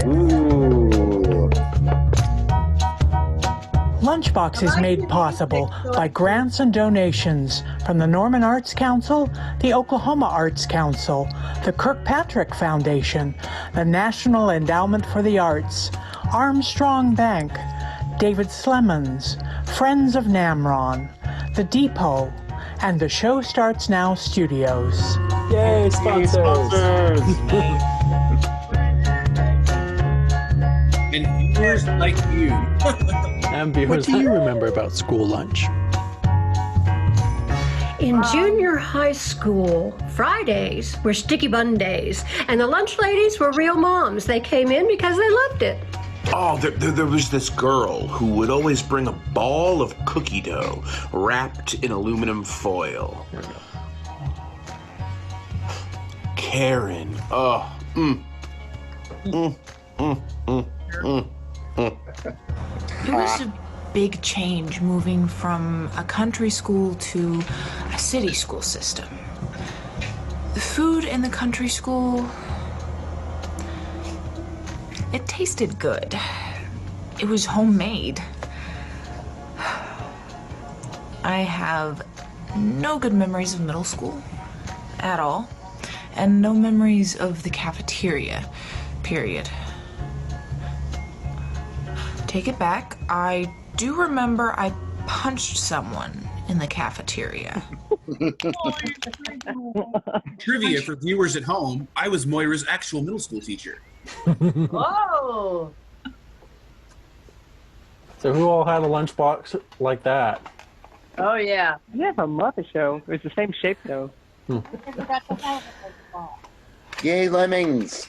Ooh. Lunchbox is made possible by grants and donations from the Norman Arts Council, the Oklahoma Arts Council, the Kirkpatrick Foundation, the National Endowment for the Arts, Armstrong Bank, David Slemons, Friends of Namron, The Depot, and the Show Starts Now Studios. Yay, sponsors! And viewers like you. And viewers, what do you remember about school lunch? In junior high school, Fridays were sticky bun days, and the lunch ladies were real moms. They came in because they loved it. Oh, there was this girl who would always bring a ball of cookie dough wrapped in aluminum foil. Karen. Oh. It was a big change moving from a country school to a city school system. The food in the country school, it tasted good. It was homemade. I have no good memories of middle school at all, and no memories of the cafeteria, period. Take it back. I do remember I punched someone in the cafeteria. Trivia for viewers at home, I was Moira's actual middle school teacher. Whoa! So who all had a lunchbox like that? Oh, yeah. I have a Muppet Show. It's the same shape, though. Yay, lemmings!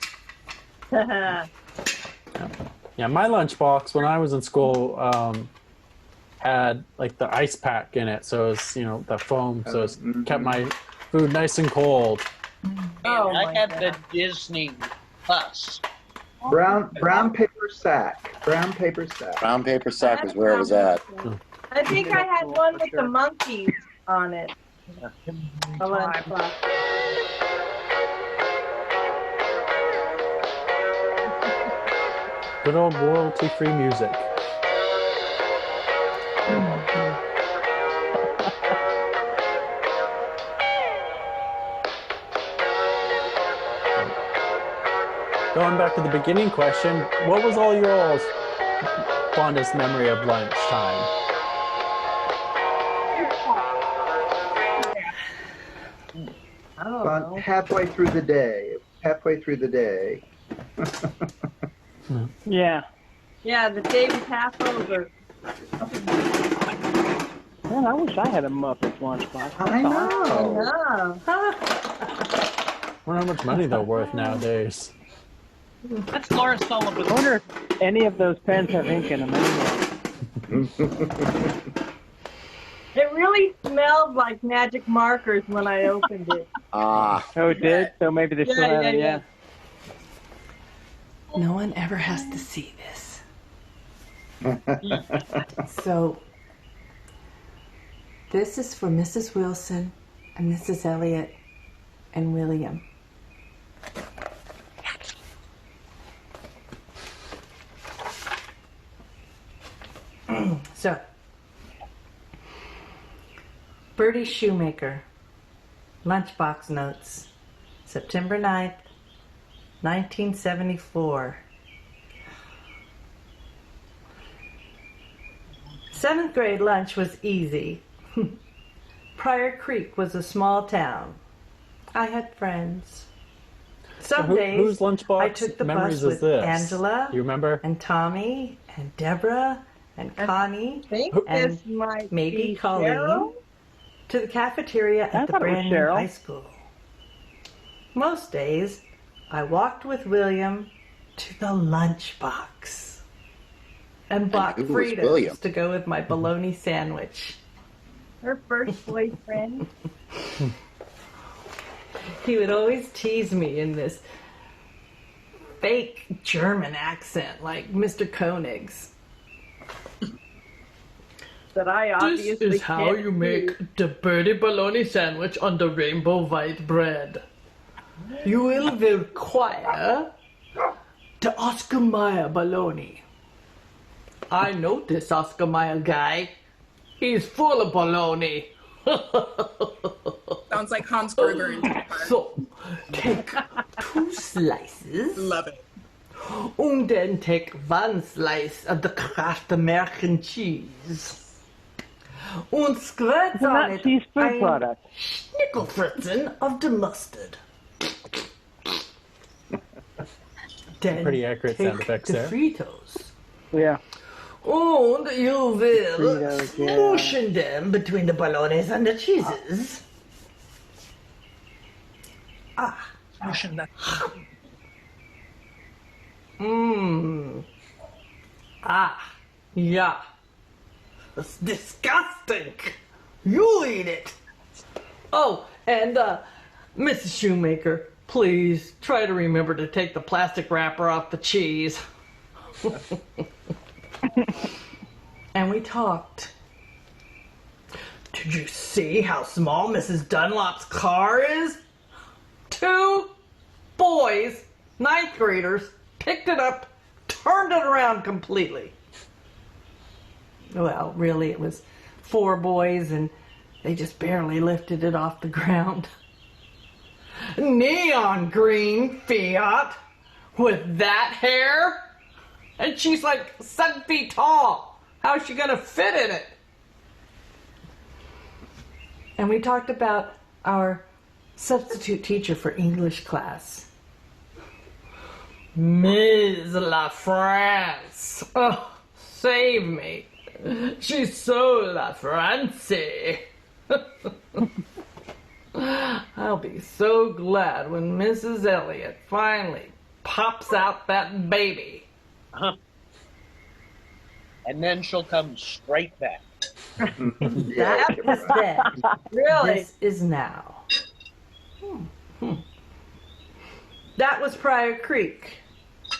Yeah, my lunchbox when I was in school had like the ice pack in it, so it's the foam, so it kept my food nice and cold. Oh, I had the Disney Plus. Brown paper sack. Brown paper sack. Brown paper sack is where it was at. I think I had one with the monkeys on it. A lunchbox. Good old royalty-free music. Going back to the beginning question, what was all your all's fondest memory of lunchtime? I don't know. Halfway through the day. Halfway through the day. Yeah. Yeah, the day was half over. Man, I wish I had a Muppet lunchbox. I know. Oh. I wonder how much money they're worth nowadays. That's Laura Sullivan. I wonder if any of those pens have ink in them anymore. It really smelled like magic markers when I opened it. Ah. Oh, it did? So maybe they still have it, yeah. No one ever has to see this. So, this is for Mrs. Wilson and Mrs. Elliott and William. So, Bertie Shoemaker, Lunchbox Notes, September 9th, 1974. 7th grade lunch was easy. Pryor Creek was a small town. I had friends. Some days whose lunchbox I took the memories bus is with this? Angela You remember? and Tommy and Deborah and Connie I think and this might maybe be Colleen Cheryl? to the cafeteria I at the thought it was brand new Cheryl. high school. Most days, I walked with William to the lunchbox and bought who was William? Fritos to go with my bologna sandwich. Her first boyfriend. He would always tease me in this fake German accent like Mr. Koenig's. That I obviously This is how can't you do. make the birdie bologna sandwich on the rainbow white bread. you will require the Oscar Mayer baloney. I know this Oscar Mayer guy. He's full of baloney. Sounds like Hans Gruber. So, take 2 slices. Love it. And then take 1 slice of the Kraft American cheese. And spread Well, on not it cheese food ein product. Schnickelfritzen of the mustard. Then Pretty accurate take sound effects the there. Fritos. Yeah. And you will Fritos, yeah. smooshing them between the bolognese and the cheeses. Motion that. Mmm. Yeah. It's disgusting. You eat it. Oh, and Mrs. Shoemaker, please try to remember to take the plastic wrapper off the cheese. And we talked. Did you see how small Mrs. Dunlop's car is? 2 boys, 9th graders, picked it up, turned it around completely. Well, really, it was 4 boys, and they just barely lifted it off the ground. Neon green Fiat with that hair? And she's like 7 feet tall. How's she gonna fit in it? And we talked about our substitute teacher for English class. Ms. La France. Oh, save me. She's so La Francie. I'll be so glad when Mrs. Elliot finally pops out that baby. And then she'll come straight back. That was then. Really? This is now. That was Pryor Creek.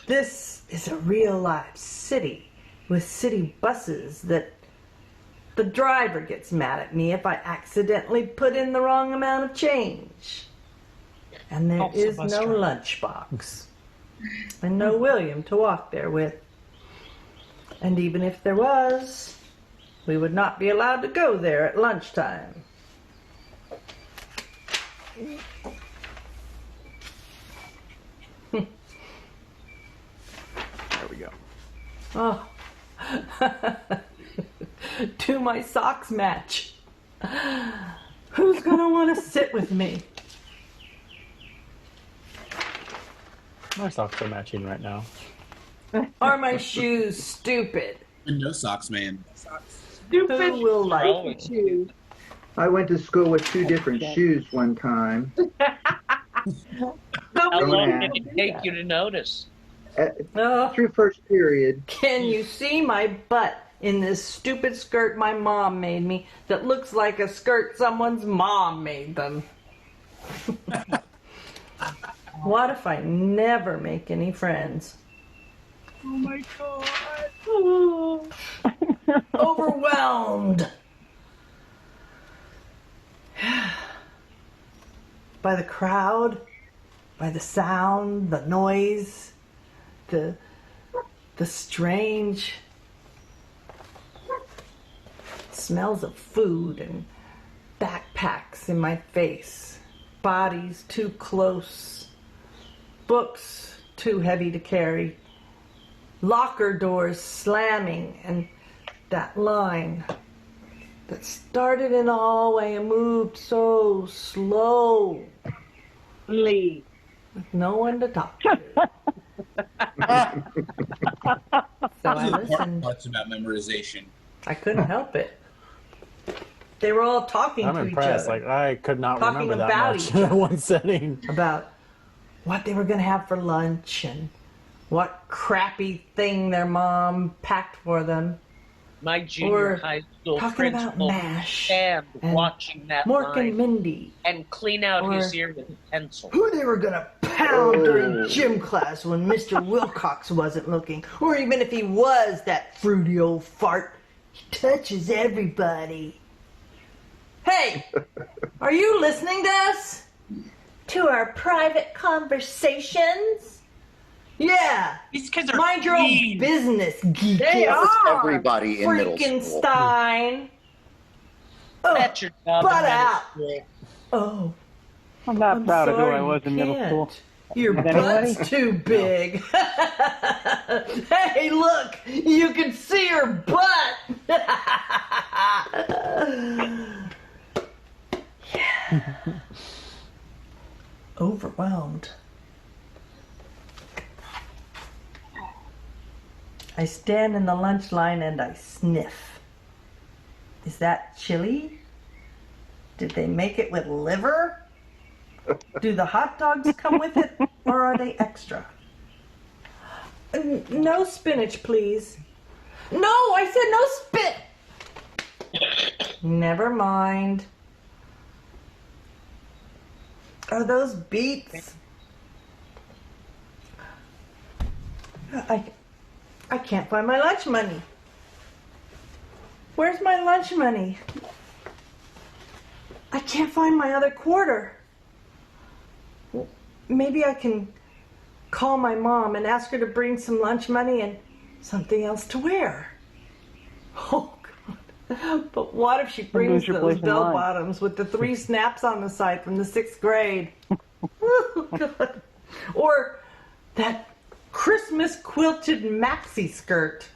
This is a real life city with city buses that the driver gets mad at me if I accidentally put in the wrong amount of change. And there Also is bus no driver. lunchbox. And no William to walk there with. And even if there was, we would not be allowed to go there at lunchtime. There we go. Oh. Do my socks match? Who's gonna want to sit with me? My socks are matching right now. Are my shoes stupid? And no socks, man. Stupid. Who will like Always. me? I went to school with 2 different shoes one time. How long ask. did it take you to notice? Through first period. Can you see my butt in this stupid skirt my mom made me that looks like a skirt someone's mom made them? What if I never make any friends? Oh my god. Overwhelmed by the crowd, by the sound, the noise, the strange smells of food and backpacks in my face, bodies too close, books too heavy to carry, locker doors slamming, and that line that started in the hallway and moved so slowly with no one to talk to. So I Those are the hard listened. parts about memorization. I couldn't help it. They were all talking I'm to impressed. each other. Like I could not Talking remember that about much each in other. one setting. About what they were going to have for lunch and what crappy thing their mom packed for them. My junior Or high school talking about principal MASH stand and watching that Mork and line Mindy. and clean out Or his ear with a pencil. Who they were going to pound during gym class when Mr. Wilcox wasn't looking. Or even if he was that fruity old fart. He touches everybody. Hey, are you listening to us? to our private conversations? Yeah. These kids are Mind your own business, geek. They are. Everybody in middle school. Frankenstein. Oh, That's your job. butt in middle out. school. Oh, I'm not I'm proud of who sorry, I was in middle can't. school. Your Is anybody? butt's too big. Hey, look, you can see her butt. Yeah. Overwhelmed. I stand in the lunch line and I sniff. Is that chili? Did they make it with liver? Do the hot dogs come with it, or are they extra? No spinach, please. No, I said no spit. Never mind. Are those beets? I can't find my lunch money. Where's my lunch money? I can't find my other quarter. Maybe I can call my mom and ask her to bring some lunch money and something else to wear. Oh, God. But what if she brings those bell bottoms with the 3 snaps on the side from the 6th grade? Oh, God. Or that Christmas quilted maxi skirt.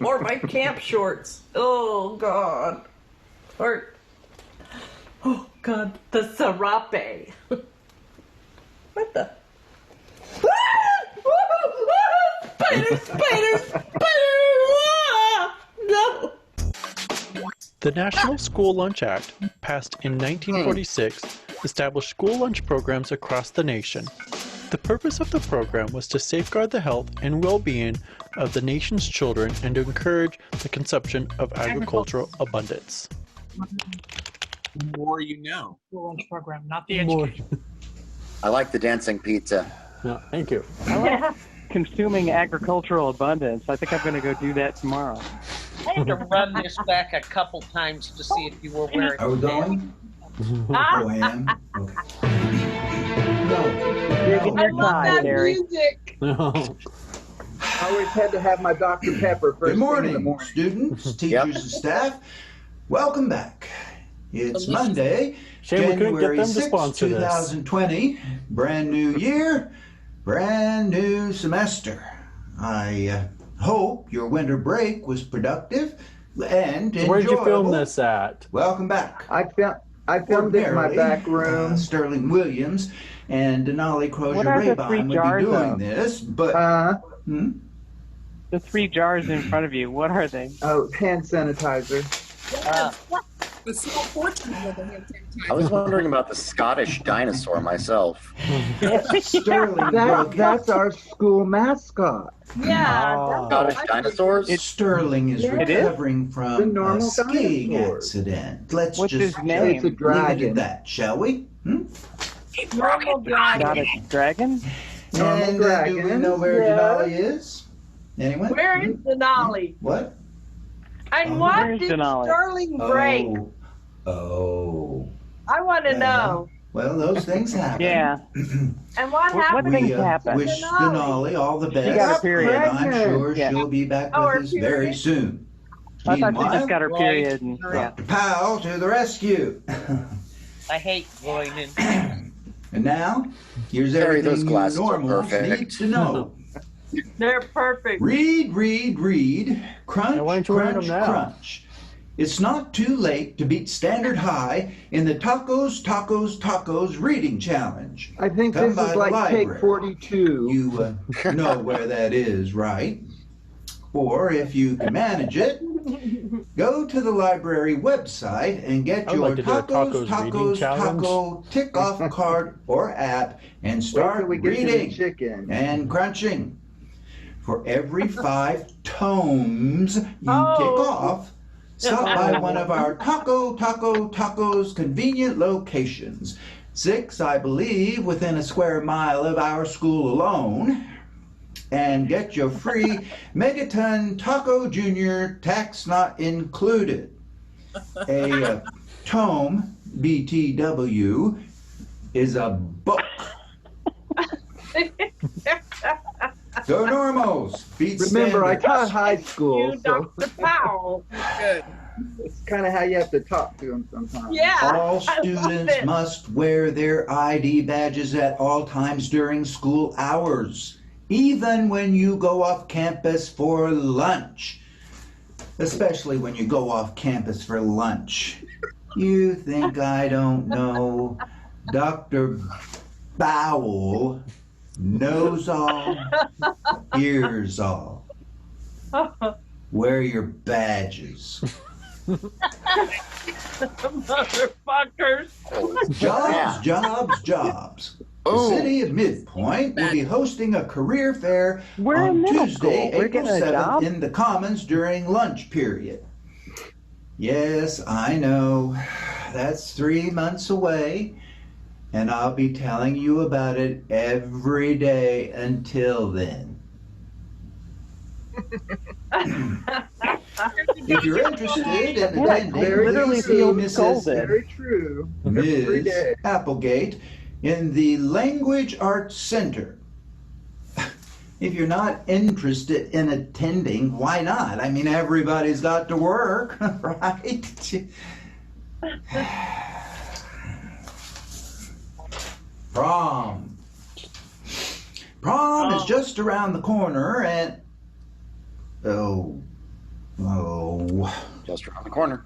Or my camp shorts. Oh, God. Or, oh, God, the serape. What the? Spiders, spiders, spiders! No! The National School Lunch Act, passed in 1946, established school lunch programs across the nation. The purpose of the program was to safeguard the health and well-being of the nation's children and to encourage the consumption of agricultural abundance. The more you know. School lunch program, not the education. I like the dancing pizza. No, thank you. I like consuming agricultural abundance. I think I'm going to go do that tomorrow. I had to run this back a couple times to see if you were wearing. Are we going? Oh, I am. Okay. I love that music. I always had to have my Dr. Pepper first Good morning, thing in the morning. students, teachers, and staff. Welcome back. It's Monday, Shame we couldn't get January them to 6th, sponsor this. 2020. Brand new year, brand new semester. I hope your winter break was productive and enjoyable. Where'd you film this at? Welcome back. I filmed it in my back room. Sterling Williams and Denali What are the 3 Crozier-Rabine would be jars doing of? this, but The 3 jars in front of you, what are they? Oh, hand sanitizer. The small fortune of the hand sanitizer. I was wondering about the Scottish dinosaur myself. Sterling That's our school mascot. Yeah. Scottish dinosaurs? Sterling is recovering from The normal a skiing dinosaur. accident. Let's What's just his name? It's a leave it dragon. at that, shall we? Normal dragon. Got a dragon? Normal And dragon. do we know where Yeah. Denali is? Anyone? Where is Denali? What? And what Where's did Denali? Sterling break? Oh. I want to know. Well, those things happen. Yeah. And what What happened? things We happened? wish Denali all the best. got a period. And I'm sure Yeah. she'll be back Oh, with her us very period? soon. I thought she Meanwhile, just got her period. And, yeah. Dr. Powell to the rescue. I hate going in. And now, here's Terry, everything those you glasses are normals perfect. need to know. They're perfect. Read, read, read. Crunch, why aren't you wearing crunch, them now? crunch. It's not too late to beat standard high in the Tacos, Tacos, Tacos reading challenge. I think Come this by is the like take library. 42. You know where that is, right? Or if you can manage it, go to the library website and get I would your like to do a Tacos, tacos reading Tacos, challenge. Taco tick-off card or app and Wait start till we get to the reading chicken. and crunching. For every 5 tomes you tick off, stop by one of our Tacos convenient locations. 6, I believe, within a square mile of our school alone. And get your free Megaton Taco Junior, tax not included. A tome, BTW, is a book. Go Normals. Beat Remember, I standards. taught high school, You, so Dr. Powell. Good. it's kind of how you have to talk to them sometimes. Yeah. All I love students it. must wear their ID badges at all times during school hours, even when you go off campus for lunch. Especially when you go off campus for lunch. You think I don't know? Dr. Bowell knows all, hears all. Wear your badges. Motherfuckers. Jobs. The city of Midpoint will be hosting a career fair We're on in middle Tuesday, school. We're April getting a 7th job? in the Commons during lunch period. Yes, I know. That's 3 months away, and I'll be telling you about it every day until then. If you're interested in attending, literally please see feel Mrs. scolded. Very true. Every Ms. day. Applegate in the Language Arts Center. If you're not interested in attending, why not? I mean, everybody's got to work, right? Prom. Prom is just around the corner, and oh, Just around the corner.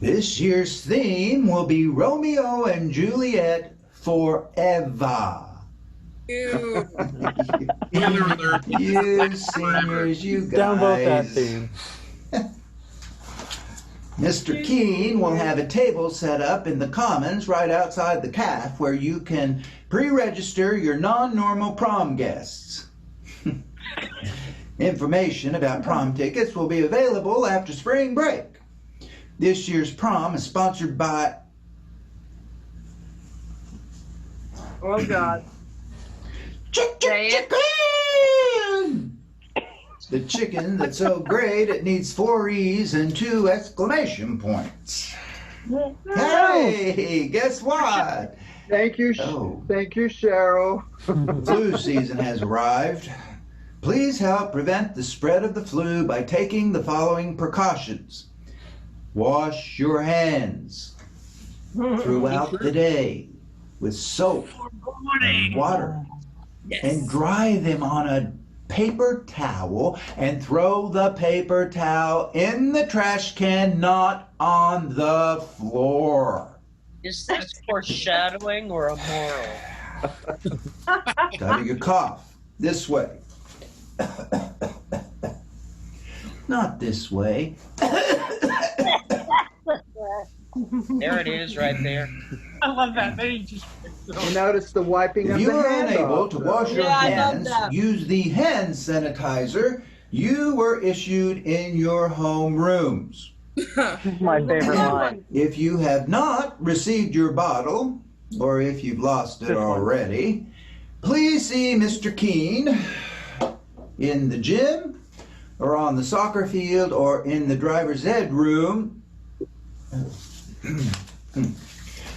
this year's theme will be Romeo and Juliet forever. Ew. You seniors, you guys. Downvote that theme. Mr. Keene will have a table set up in the Commons right outside the CAF where you can pre-register your non-normal prom guests. Information about prom tickets will be available after spring break. This year's prom is sponsored by... Oh, God. Chicken! The chicken that's so great it needs 4 E's and 2 exclamation points. Hey, guess what? Thank you, thank you, Cheryl. Flu season has arrived. Please help prevent the spread of the flu by taking the following precautions. Wash your hands throughout the day with soap and water. And dry them on a paper towel and throw the paper towel in the trash can, not on the floor. Is this foreshadowing or a moral? Study your cough. This way. Not this way. There it is, right there. I love that. Then he just. You notice the wiping If of you the are hand unable off, to though. wash your Yeah, I love hands, that. use the hand sanitizer you were issued in your home rooms. My favorite line. If you have not received your bottle, or if you've lost it already, please see Mr. Keene in the gym, or on the soccer field, or in the driver's ed room,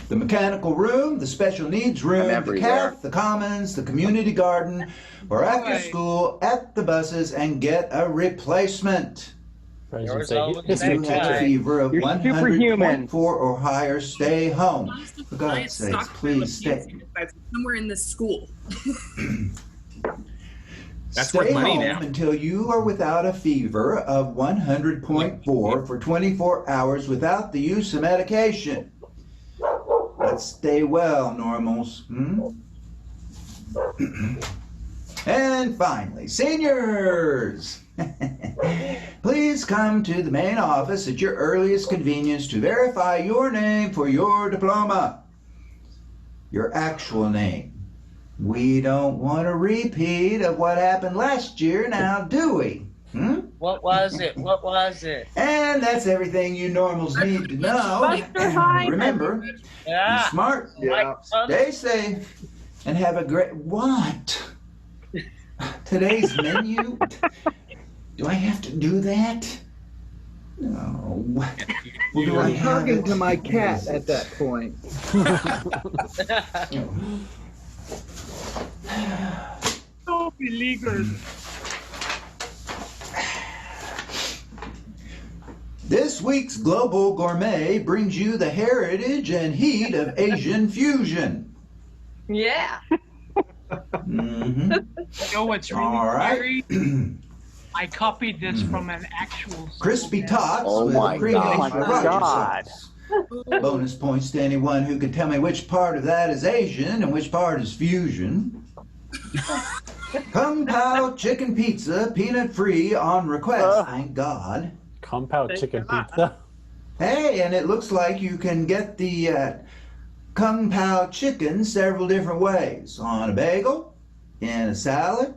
the mechanical room, the special needs room, the everywhere. CAF, the commons, the community garden, or after school, at the buses, and get a replacement. Friends There would was say, always If you that have a guy. fever of You're superhuman. 100.4 or higher, stay home. For God's Giant sakes, stockpile please of stay. hand sanitizer somewhere in this school. That's Stay worth money home now. until you are without a fever of 100.4 for 24 hours without the use of medication. Let's stay well, normals. And finally, seniors! Please come to the main office at your earliest convenience to verify your name for your diploma. Your actual name. We don't want a repeat of what happened last year, now do we? What was it? What was it? And that's everything you normals need to know. Remember, Yeah. be smart, stay safe, and have a great... What? Today's menu? Do I have to do that? No. I'm talking to my cat at that point. Don't be legal. This week's Global Gourmet brings you the heritage and heat of Asian fusion. Yeah. Mm-hmm. You know what's really All right. scary? I copied this from an actual Crispy tots Oh with my a creamy God. Roger sauce. Bonus points to anyone who can tell me which part of that is Asian and which part is fusion. Kung Pao chicken pizza, peanut free on request, thank God. Kung Pao chicken pizza. Hey, and it looks like you can get the Kung Pao chicken several different ways. On a bagel, in a salad,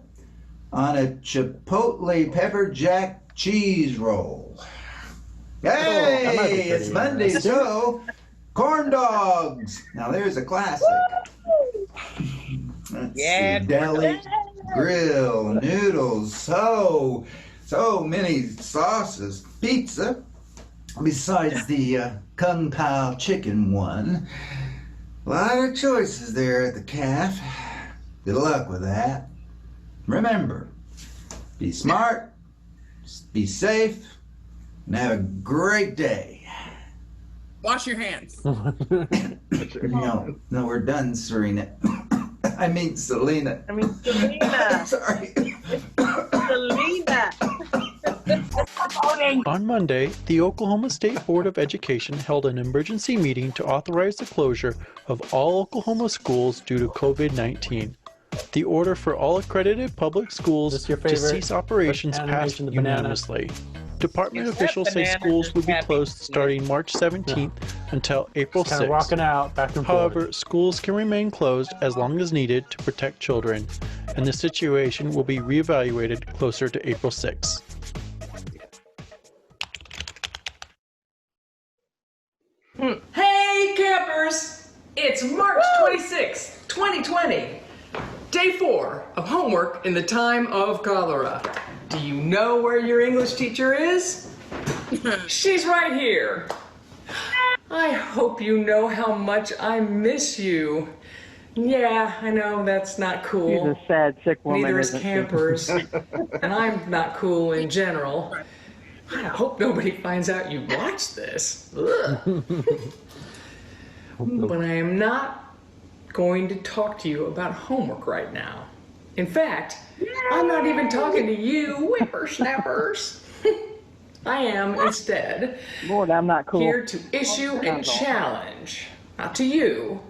on a chipotle pepper jack cheese roll. Hey, it's Monday, so corn dogs. Now there's a classic. Let's see, deli, grill, noodles, so many sauces. Pizza, besides the Kung Pao chicken one. A lot of choices there at the calf. Good luck with that. Remember, be smart, be safe, and have a great day. Wash your hands. No, we're done, Serena. I mean, Selena. Selena. Sorry. Selena. On Monday, the Oklahoma State Board of Education held an emergency meeting to authorize the closure of all Oklahoma schools due to COVID-19. The order for all accredited public schools to cease operations passed unanimously. Department officials say schools will be closed starting March 17th until April 6th. Rocking out back and forth. However, schools can remain closed as long as needed to protect children, and the situation will be reevaluated closer to April 6th. Hey campers! It's March 26, 2020. Day 4 of homework in the time of cholera. Do you know where your English teacher is? She's right here. I hope you know how much I miss you. Yeah, I know that's not cool. She's a sad, sick woman. Neither is isn't she? campers. And I'm not cool in general. I hope nobody finds out you watch this. Ugh. But I am not going to talk to you about homework right now. In fact, I'm not even talking to you, whippersnappers. I am instead Lord, I'm not cool. here to issue a challenge, not to you,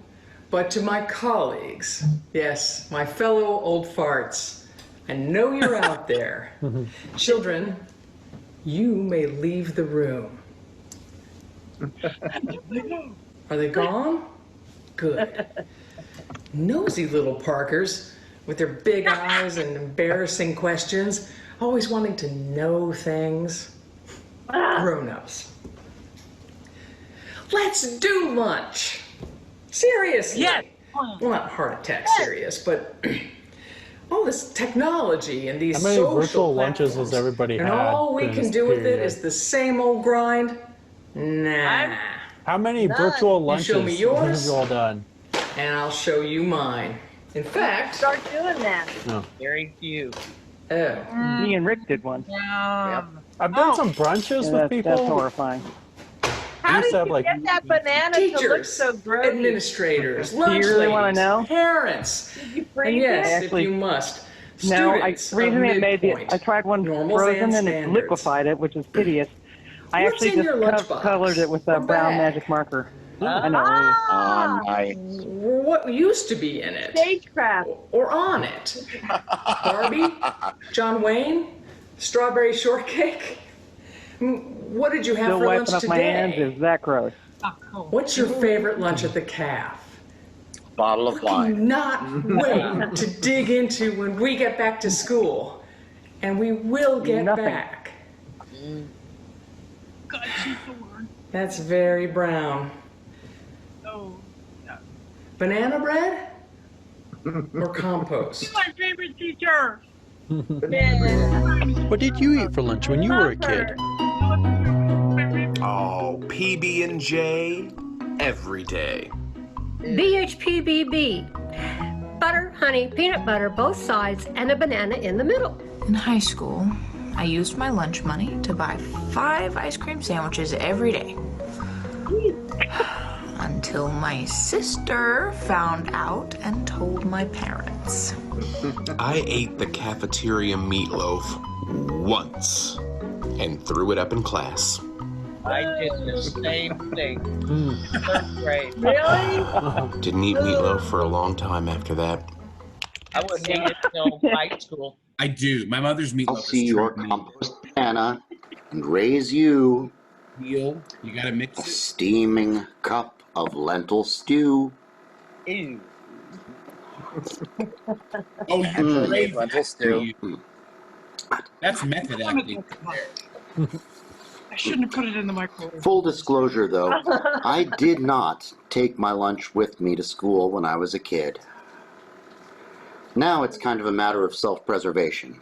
but to my colleagues. Yes, my fellow old farts. I know you're out there. Children, you may leave the room. Are they gone? Good. Nosy little Parkers with their big eyes and embarrassing questions, always wanting to know things. Grown-ups. Let's do lunch. Seriously. Yes. Well, not heart attack serious, but all this technology and these How many social virtual lunches platforms, has everybody and had? all we during can this do with it period? is the same old grind? Nah. How many virtual You lunches show me have yours, you all done? and I'll show you mine. In fact, Start doing that. No. Very few. Me and Rick did one. I've done some brunches with people. That's horrifying. How used did to have, you like, get that banana to look teachers, so grody? administrators, Do lunch you really ladies, wanna know? parents, Did you and freeze yes, it? Actually, if you must, No, students the reason of it made it, midpoint. I tried one Normals frozen and and it standards. liquefied it, which is hideous. I What's actually in your just lunchbox colored it with a or brown bag? magic marker. I know. Nice. What used to be in it? Stagecraft. Or on it? Barbie? John Wayne? Strawberry shortcake? What did you have Still for wiping lunch up my hands. today? Is that gross? What's your favorite lunch at the calf? Bottle of Do wine. not wait to dig into when we get back to school. And we will get Nothing. back. God, she's the word. That's very brown. Oh, no. Banana bread or compost? She's my favorite teacher. What did you eat for lunch when you were a kid? Oh, PB&J every day. BHPBB. Butter, honey, peanut butter, both sides, and a banana in the middle. In high school, I used my lunch money to buy 5 ice cream sandwiches every day. Until my sister found out and told my parents. I ate the cafeteria meatloaf once and threw it up in class. I did the same thing. 3rd grade. Really? Didn't eat meatloaf for a long time after that. I wouldn't eat it till high school. I do. My mother's meatloaf. I'll see your compost banana and raise you Meal. You gotta mix a it. steaming cup of lentil stew. Ew. Oh, Mm. you raise Lentil stew. That's method acting. I shouldn't have put it in the microwave. Full disclosure, though, I did not take my lunch with me to school when I was a kid. Now it's kind of a matter of self-preservation.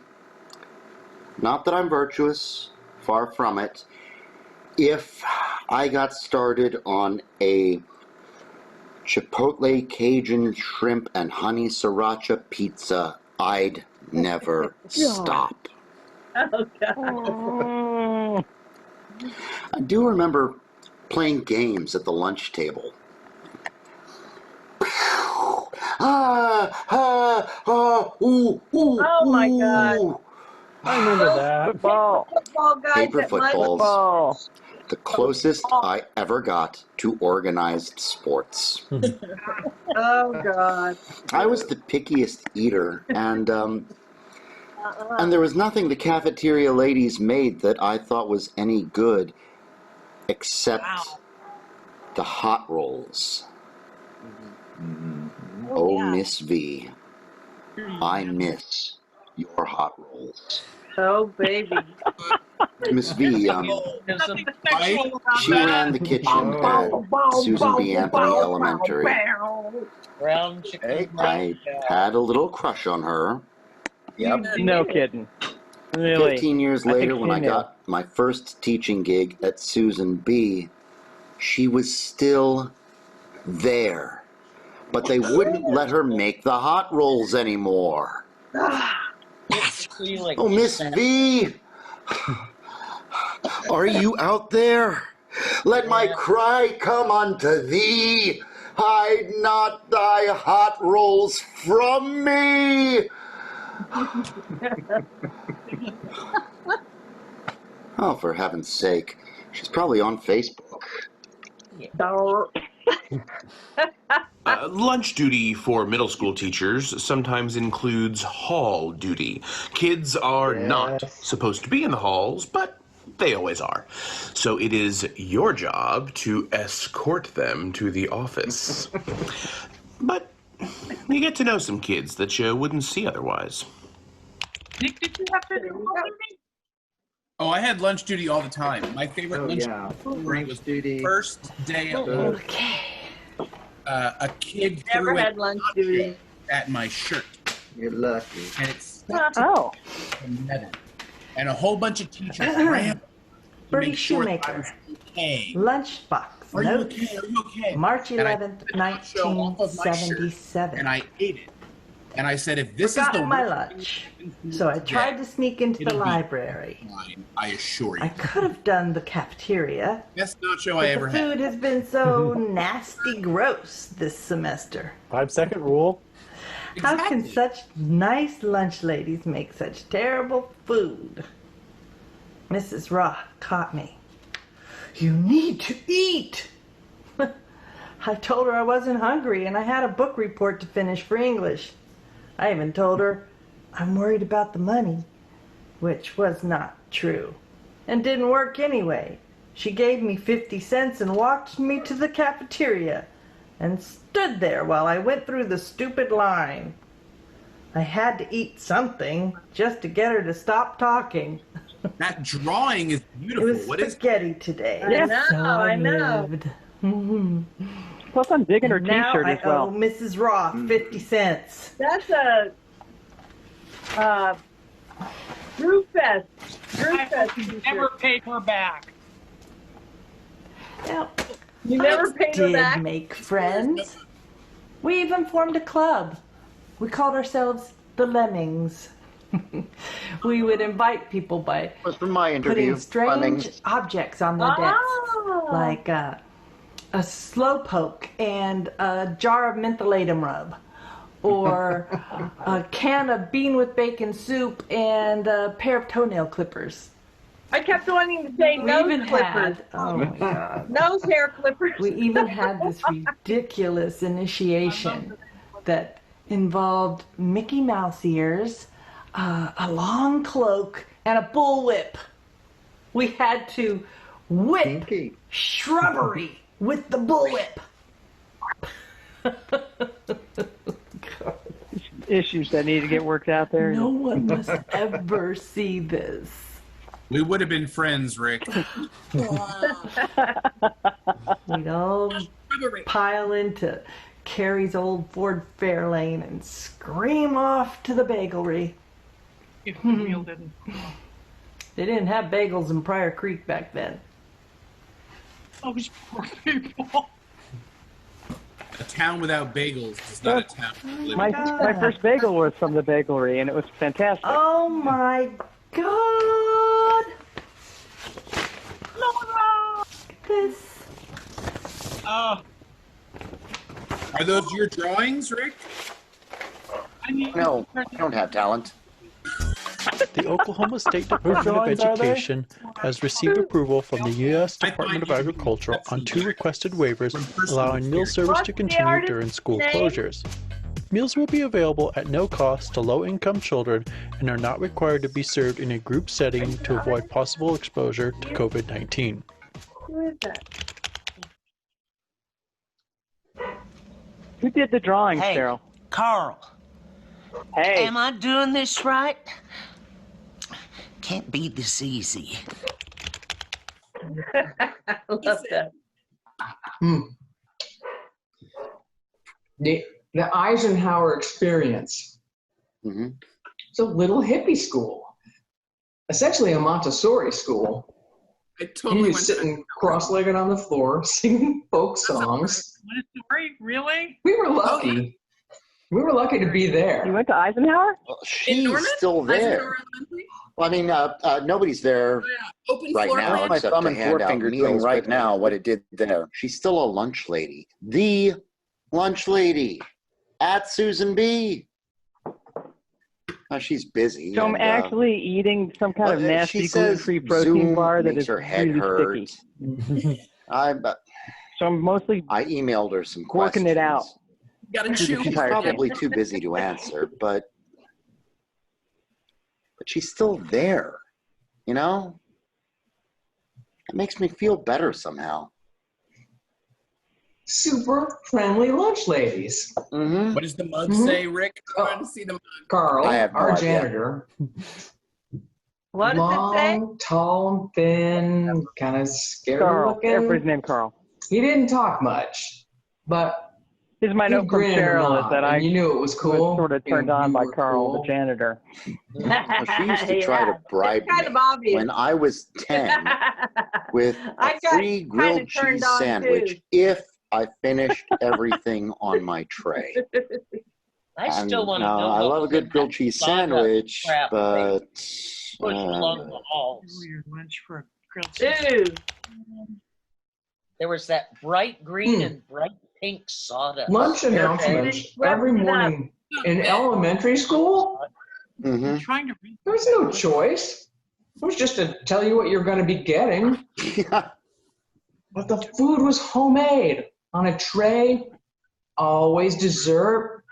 Not that I'm virtuous, far from it. If I got started on a Chipotle Cajun shrimp and honey sriracha pizza, I'd never stop. Oh, God. I do remember playing games at the lunch table. Oh, my God. I remember that. Football. Football guys Paper at lunch. footballs. The closest I ever got to organized sports. Oh, God. I was the pickiest eater, and there was nothing the cafeteria ladies made that I thought was any good, except the hot rolls. Oh, yeah. Miss V, I miss your hot rolls. Oh, baby. Miss V, Nothing sexual about she ran the kitchen at Susan B. Anthony Elementary. Brown chicken. I had a little crush on her. Yep. No kidding. Really? 15 years I later, think when she I knew. got my first teaching gig at Susan B., she was still there. But they wouldn't let her make the hot rolls anymore. Oh, Miss V! Are you out there? Let my cry come unto thee. Hide not thy hot rolls from me. Oh, for heaven's sake. She's probably on Facebook. Lunch duty for middle school teachers sometimes includes hall duty. Kids are not supposed to be in the halls, but they always are. So it is your job to escort them to the office. But you get to know some kids that you wouldn't see otherwise. Nick, did you have to do Oh, I had lunch duty all the time. My favorite lunch duty was the first day of lunch. Okay. A kid Never threw had a lunch nacho duty. at my shirt. You're lucky. And it stuck to Oh. the metal. And a whole bunch of teachers ran to Bertie make sure that I Shoemaker. was okay. Lunchbox. Are you Notes. okay? Are you okay? March And I 11th, took the nacho off of my shirt, 1977. And I ate it. And I said, if this Forgot is the my worst lunch. So I tried to sneak into the it'll be library. fine, I assure you. I could have done the cafeteria. Best nacho But I ever the had. food has been so nasty gross this semester. 5-second rule. How can such nice lunch ladies make such terrible food? Mrs. Roth caught me. You need to eat. I told her I wasn't hungry and I had a book report to finish for English. I even told her I'm worried about the money, which was not true and didn't work anyway. She gave me 50 cents and walked me to the cafeteria and stood there while I went through the stupid line. I had to eat something just to get her to stop talking. That drawing is beautiful. It was What is spaghetti today. I know, So I know. lived. Plus, I'm digging her Now T-shirt I as well. owe Mrs. Roth 50 cents. That's a Drew Fest. Drew Fest. I never paid her back. Yeah. You never paid her did back? make friends. We even formed a club. We called ourselves the Lemmings. We would invite people by from my interview. putting strange objects on their decks, like a slowpoke and a jar of mentholatum rub, or a can of bean with bacon soup and a pair of toenail clippers. I kept wanting to say We nose even clippers. had, oh my God. Nose hair clippers. We even had this ridiculous initiation that involved Mickey Mouse ears, a long cloak, and a bullwhip. We had to whip shrubbery with the bullwhip. Issues that need to get worked out there. No one must ever see this. We would have been friends, Rick. We'd all pile into Carrie's old Ford Fairlane and scream off to the bagelry. If the meal didn't. They didn't have bagels in Pryor Creek back then. Those poor people. A town without bagels is not a town. My first bagel was from the bagelry, and it was fantastic. Oh my God! Laura! This. Are those your drawings, Rick? No, I don't have talent. The Oklahoma State Department of Education has received approval from the U.S. Department of Agriculture on 2 requested waivers allowing meal service to continue during school closures. Meals will be available at no cost to low-income children and are not required to be served in a group setting to avoid possible exposure to COVID-19. Who is that? Who did the drawings, Hey, Cheryl? Carl. Hey. Am I doing this right? Can't be this easy. I love that. The Eisenhower experience. It's a little hippie school. Essentially a Montessori school. I totally He was sitting cross-legged on the floor, singing folk songs. Montessori? Really? We were lucky. We were lucky to be there. You went to Eisenhower? Well, she's still there. Well, I mean, nobody's there Open right floor now plan. except to hand out meals right now. What it did there. She's still a lunch lady. The lunch lady at Susan B. She's busy. So I'm actually eating some kind of nasty gluten-free protein bar that is her head really hurt. sticky. So I'm mostly I emailed her some working questions. it out. Gotta chew. She's probably too busy to answer, but she's still there, you know? It makes me feel better somehow. Super friendly lunch ladies. What does the mug say, Rick? I want to see the mug. Carl, I have no our idea. janitor. What does it say? Long, tall, thin, kind of scary Carl. looking. Everybody's named Carl. He didn't talk much, but Here's my he'd note from grin and Cheryl nod, is that and I you knew it was cool. was sort of turned and on you by were Carl, cool. the janitor. Well, she used to try to bribe It's kind of me obvious. when I was 10 with I a got free grilled kinda turned cheese on, sandwich too. if I finished everything on my tray. I still want to know. I what love a was good in grilled that cheese saga sandwich, crap but pushed along the halls. Your lunch for a grilled Ew. There was that bright green and bright pink sawdust. Lunch announcements every morning in elementary school. I'm trying to read. There was no choice. It was just to tell you what you're going to be getting. But the food was homemade on a tray. Always dessert.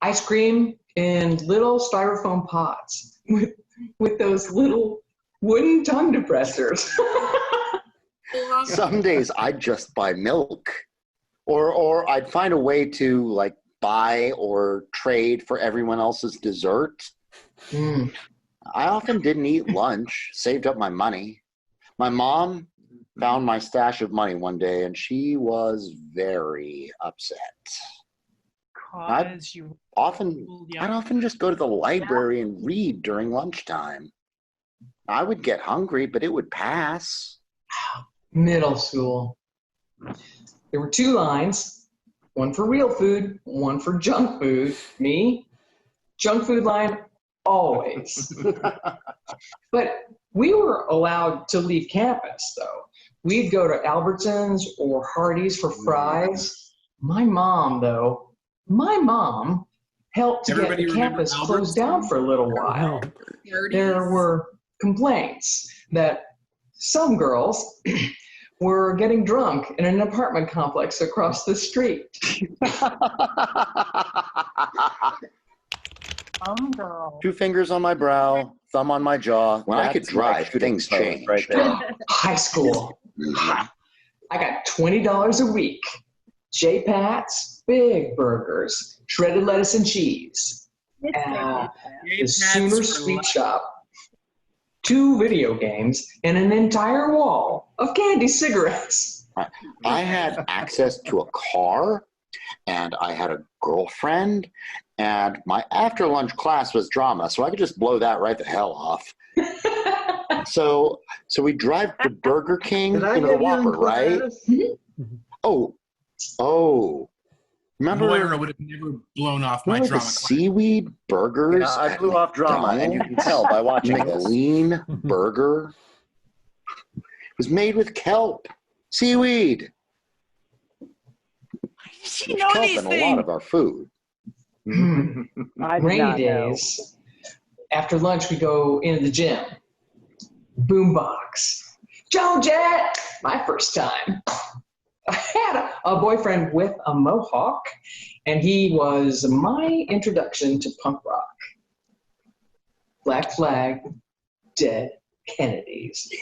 Ice cream in little styrofoam pots with those little wooden tongue depressors. some days I'd just buy milk, or I'd find a way to like buy or trade for everyone else's dessert. I often didn't eat lunch, saved up my money. My mom found my stash of money one day and she was very upset. I'd often just go to the library and read during lunchtime. I would get hungry, but it would pass. Middle school. There were 2 lines, one for real food, one for junk food. Me, junk food line, always. But we were allowed to leave campus, though. We'd go to Albertsons or Hardee's for fries. My mom helped to get the campus closed down for a little while. There were complaints that some girls were getting drunk in an apartment complex across the street. Girl. 2 fingers on my brow, thumb on my jaw. When I could drive, things changed. Right there. High school. I got $20 a week. J-Pats, big burgers, shredded lettuce and cheese. The Sooner Sweet Shop. 2 video games and an entire wall of candy cigarettes. I had access to a car, and I had a girlfriend, and my after lunch class was drama, so I could just blow that right the hell off. So we drive to Burger King, the Whopper, right? Oh, remember? Moira would have never blown off my drama class. Seaweed burgers? Yeah, I blew off drama, and you can tell by watching this. McLean burger. It was made with kelp, seaweed. She know Kelp these in a things. lot of our food. Rainy days. After lunch, we go into the gym. Boombox. Joe Jet! My first time. I had a boyfriend with a mohawk, and he was my introduction to punk rock. Black Flag, Dead Kennedys.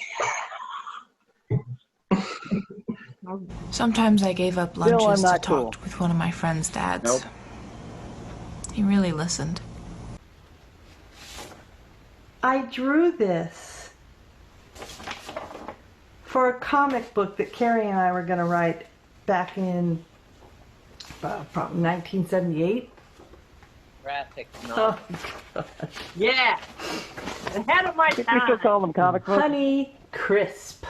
Sometimes I gave up Still, lunches I'm to not talk cool. with one of my friend's dads. Nope. He really listened. I drew this for a comic book that Carrie and I were going to write back in from 1978. Graphic Oh, novel. Yeah. Ahead of my We time. still call them comic books. Honey Crisp,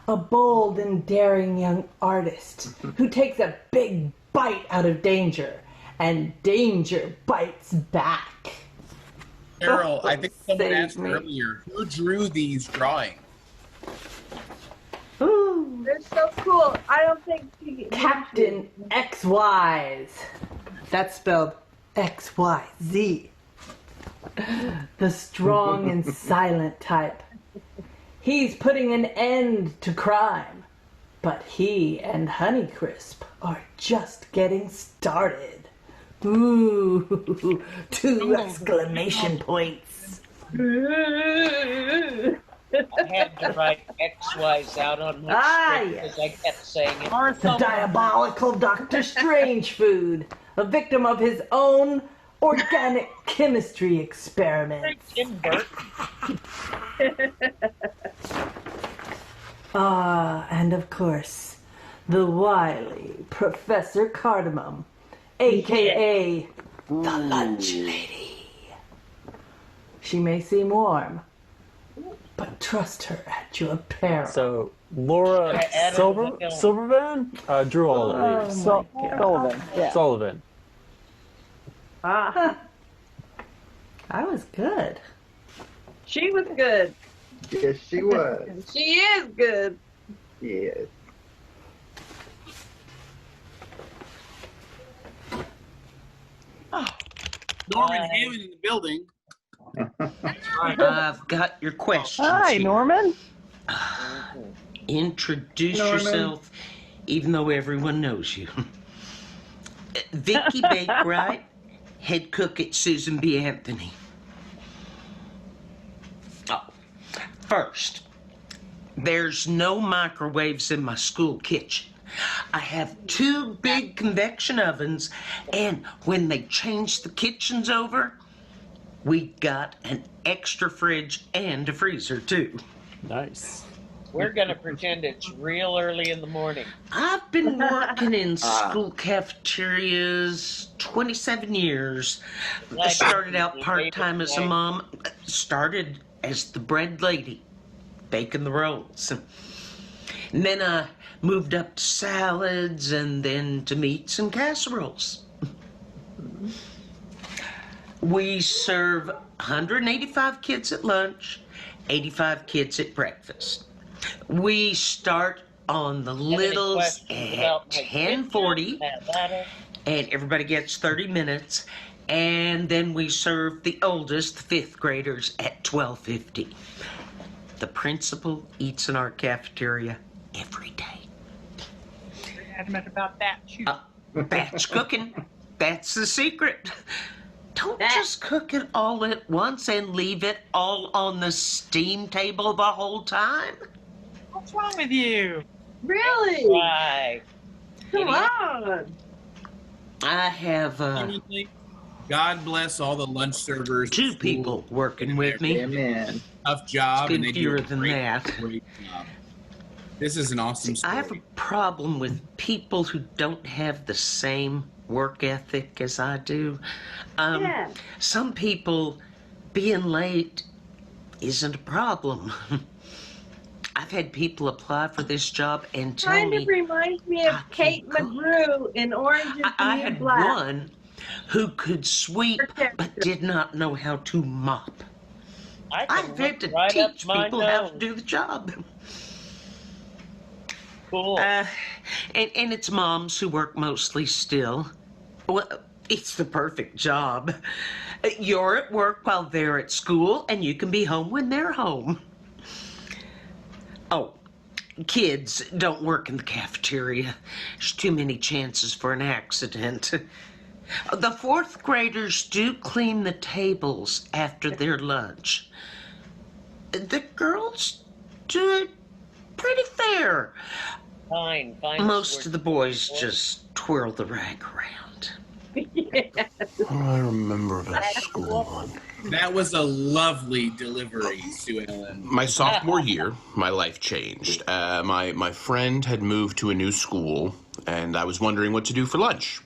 a bold and daring young artist who takes a big bite out of danger, and danger bites back. Carol, I think someone Save asked me. earlier, who drew these drawings? Ooh. They're so cool. I don't think she... Captain XYZ. That's spelled XYZ. The strong and silent type. He's putting an end to crime, but he and Honeycrisp are just getting started. Ooh, 2 exclamation points. I had to write XYs out on my script because I kept saying it. The diabolical Dr. Strange food, a victim of his own organic chemistry experiments. And of course, the wily Professor Cardamom, aka the Lunch Lady. She may seem warm, but trust her at your peril. So Laura Silverman drew all of these. Sullivan. Yeah. Sullivan. I was good. She was good. Yes, she was. She is good. Yes. Norman Hammond in the building. I've got your questions. Hi, here. Norman. Introduce Norman. yourself, even though everyone knows you. Vicky Bakewright, head cook at Susan B. Anthony. Oh, first, there's no microwaves in my school kitchen. I have 2 big convection ovens, and when they changed the kitchens over, we got an extra fridge and a freezer, too. Nice. We're going to pretend it's real early in the morning. I've been working in school cafeterias 27 years. I started out part-time as a mom. Started as the bread lady, baking the rolls. And then I moved up to salads and then to meats and casseroles. We serve 185 kids at lunch, 85 kids at breakfast. We start on the littles at 10:40, and everybody gets 30 minutes. And then we serve the oldest, the 5th graders, at 12:50. The principal eats in our cafeteria every day. You're adamant about that, too. Batch cooking. That's the secret. Don't just cook it all at once and leave it all on the steam table the whole time. What's wrong with you? Really? Right. Come on. I have God bless all the lunch servers. 2 people working with me. Amen. Tough job. It's been fewer than that. Great job. This is an awesome story. I have a problem with people who don't have the same work ethic as I do. Some people being late isn't a problem. I've had people apply for this job and tell Kind me of reminds me of Kate McGrew in Orange is the I New had Black. one who could sweep but did not know how to mop. I've had to teach people how to do the job. Cool. And it's moms who work mostly still. Well, it's the perfect job. You're at work while they're at school, and you can be home when they're home. Oh, kids don't work in the cafeteria. There's too many chances for an accident. The 4th graders do clean the tables after their lunch. The girls do it pretty fair. Fine. Most of the boys just twirl the rag around. I remember that school one. That was a lovely delivery, Sue Ellen. My sophomore year, my life changed. My friend had moved to a new school, and I was wondering what to do for lunch.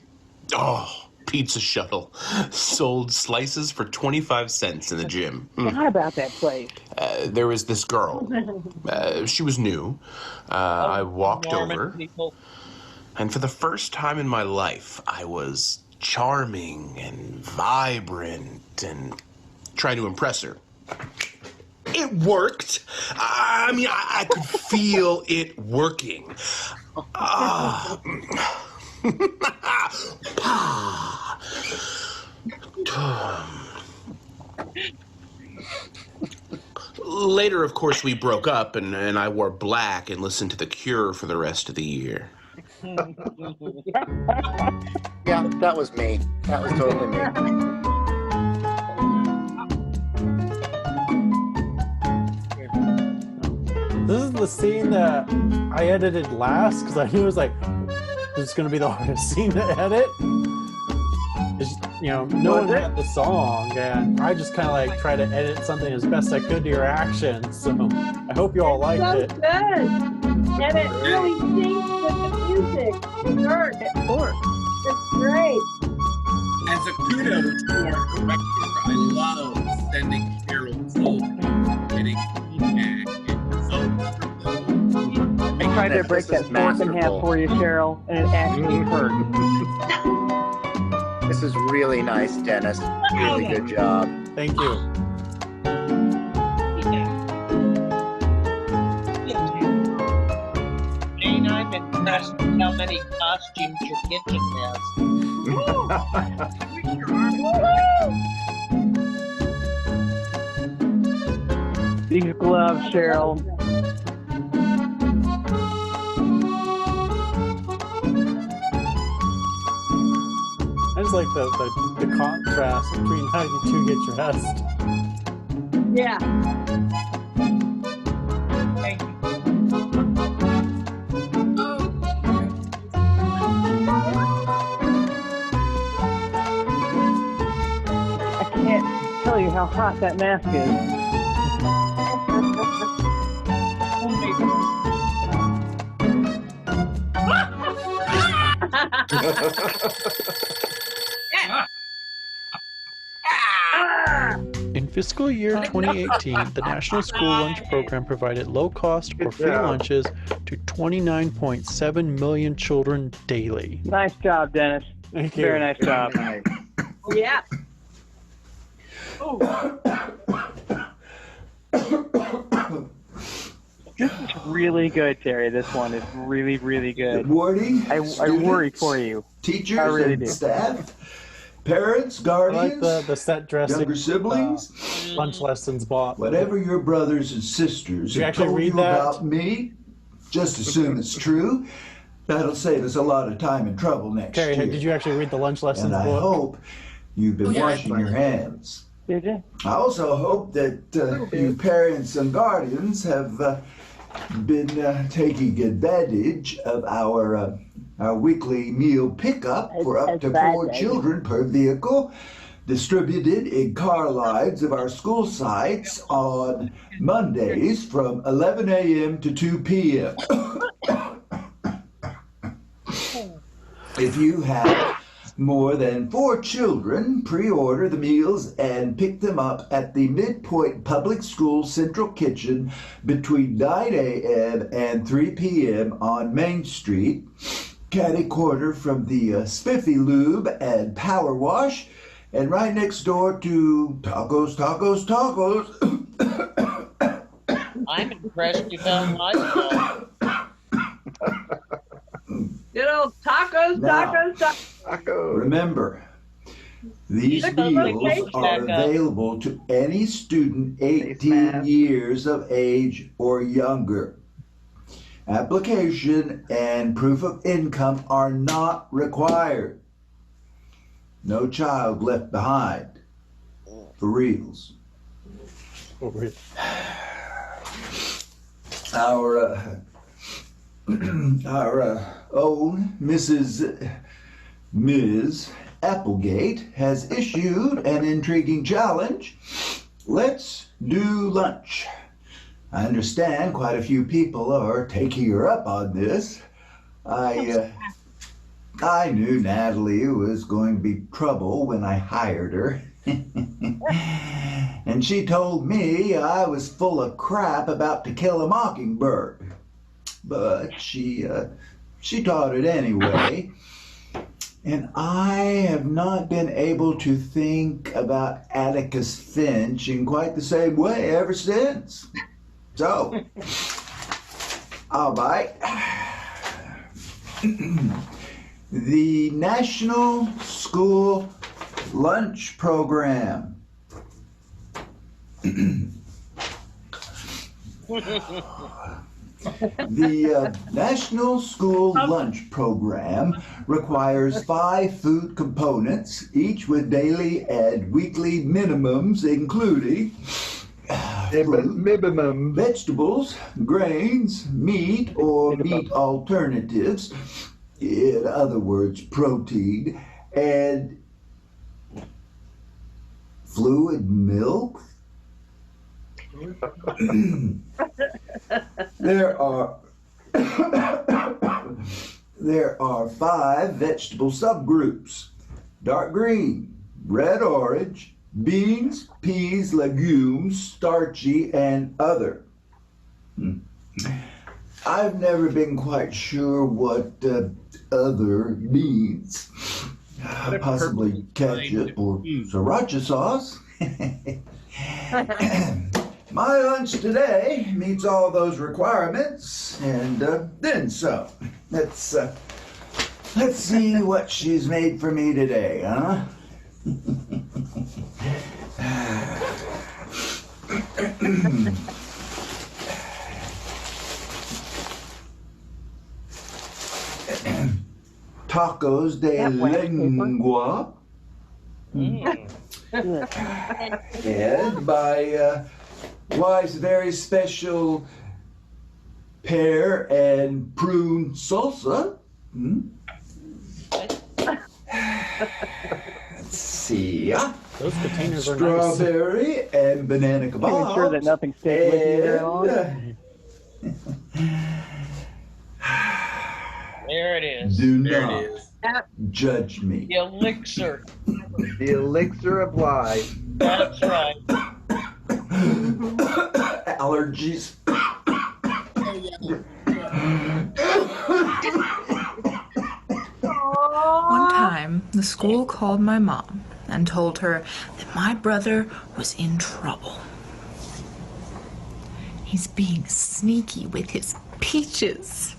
Oh, pizza shuttle. Sold slices for 25 cents in the gym. Forgot about that place. There was this girl. She was new. I walked over, and for the first time in my life, I was charming and vibrant and trying to impress her. It worked. I mean, I could feel it working. Later, of course, we broke up, and I wore black and listened to The Cure for the rest of the year. Yeah, that was me. That was totally me. This is the scene that I edited last because I knew it was like, this is going to be the hardest scene to edit. No one had the song, and I just kind of like try to edit something as best I could to your actions. So I hope you all liked it. So good. And it really syncs with the music. It works. It's great. As a kudos to our director, I love sending Carol Silver, getting feedback and results from those. I tried to break that fork in half for you, Cheryl, and it actually hurt. This is really nice, Dennis. Really good job. Thank you. Jane, I'm impressed with how many costumes your kitchen has. These gloves, Cheryl. I just like the contrast between how you two get dressed. Yeah. Thank you. I can't tell you how hot that mask is. In fiscal year 2018, the National School Lunch Program provided low-cost or free lunches to 29.7 million children daily. Nice job, Dennis. Thank you. Very nice job. Yeah. This is really good, Terry. This one is really, really good. Good morning. I worry for you. Teachers I really and do. staff, parents, I guardians, like the set dressing, younger siblings, lunch lessons bought. whatever your brothers and sisters Did you have actually told read you that? about me, just assume it's true. That'll save us a lot of time and trouble next Terry, year. did you actually read the lunch lessons And I book? hope you've been washing your hands. Did you? I also hope that you parents and guardians have been taking advantage of our weekly meal pickup for up to 4 children per vehicle, distributed in car lines of our school sites on Mondays from 11 a.m. to 2 p.m. If you have more than 4 children, pre-order the meals and pick them up at the Midpoint Public School Central Kitchen between 9 a.m. and 3 p.m. on Main Street, catty corner from the Spiffy Lube and Power Wash, and right next door to Tacos, Tacos, Tacos. I'm impressed you found my stuff. You know, tacos, Now, tacos. Remember, these Look, look, meals look, are look. available to any student 18 years of age or younger. Application and proof of income are not required. No child left behind. For reals. Our own Ms. Applegate has issued an intriguing challenge. Let's do lunch. I understand quite a few people are taking her up on this. I knew Natalie was going to be trouble when I hired her. And she told me I was full of crap about To Kill a Mockingbird. But she taught it anyway. And I have not been able to think about Atticus Finch in quite the same way ever since. So, I'll bite. The National School Lunch Program. The National School Lunch Program requires 5 food components, each with daily and weekly minimums, including fruit, vegetables, grains, meat or meat alternatives, in other words, protein, and fluid milk. There are 5 vegetable subgroups: dark green, red orange, beans, peas, legumes, starchy, and other. I've never been quite sure what other means. Possibly ketchup or sriracha sauce. My lunch today meets all those requirements, and then some. Let's see what she's made for me today, huh? Tacos de lengua. And by Wife's very special pear and prune salsa. Let's see. Those containers are strawberry nice. And banana kebab. Making sure that nothing stays with you very long. There it is. Do There not it is. judge me. The elixir. The elixir of life. That's right. allergies. One time, the school called my mom and told her that my brother was in trouble. He's being sneaky with his peaches.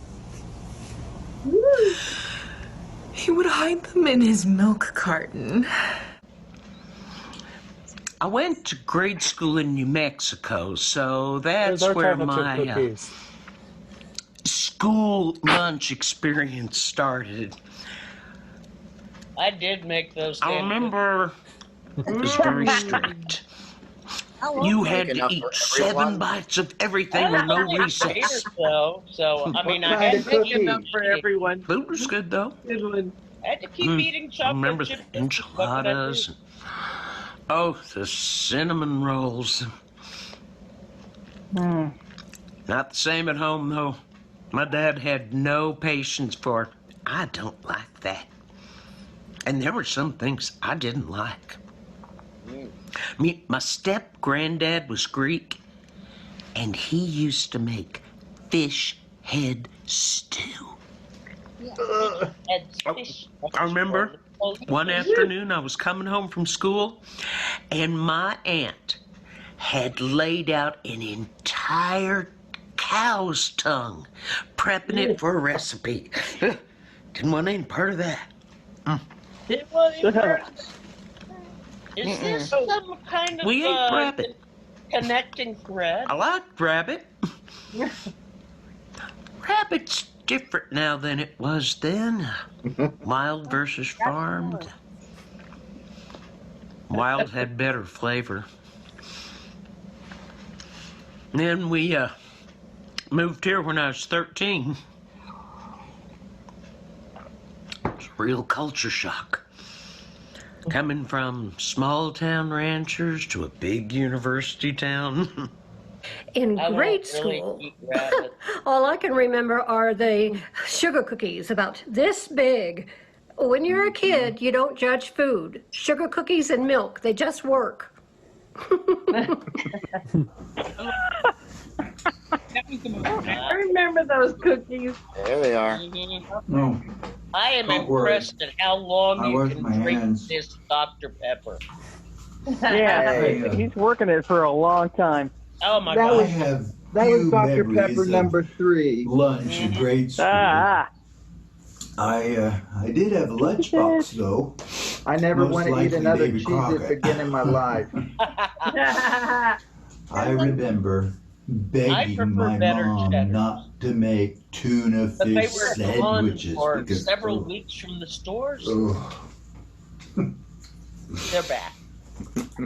He would hide them in his milk carton. I went to grade school in New Mexico, so that's where my school lunch experience started. I did make those. I remember it was very strict. You had to eat 7 bites of everything with no recess. So I mean, I kind had of to cookies? eat enough for everyone. Food was good, though. Good one. I had to keep eating I chocolate remember chip the biscuits. What could I do? enchiladas. Oh, the cinnamon rolls. Not the same at home, though. My dad had no patience for, I don't like that. And there were some things I didn't like. My step-granddad was Greek, and he used to make fish head stew. I remember one afternoon I was coming home from school, and my aunt had laid out an entire cow's tongue, prepping it for a recipe. Didn't want any part of that. It was Is this some kind of We ate rabbit. connecting thread? I liked rabbit. Rabbit's different now than it was then. Wild versus farmed. Wild had better flavor. Then we moved here when I was 13. It was a real culture shock. Coming from small town ranchers to a big university town. In grade school, all I can remember are the sugar cookies about this big. When you're a kid, you don't judge food. Sugar cookies and milk, they just work. I remember those cookies. There they are. No. I am Don't worry. impressed at how long I you washed can my drink hands. this Dr. Pepper. Yeah, he's working it for a long time. Oh my That God. was- I have That was few Dr. memories Pepper of number 3. lunch in grade school. I did have a lunchbox though. I never Most want to eat likely another Davy Cheez-It Crockett. again in my life. I remember begging prefer my better mom cheddar. not to make tuna But they fish were gone sandwiches for because several weeks from the stores. ugh, They're back.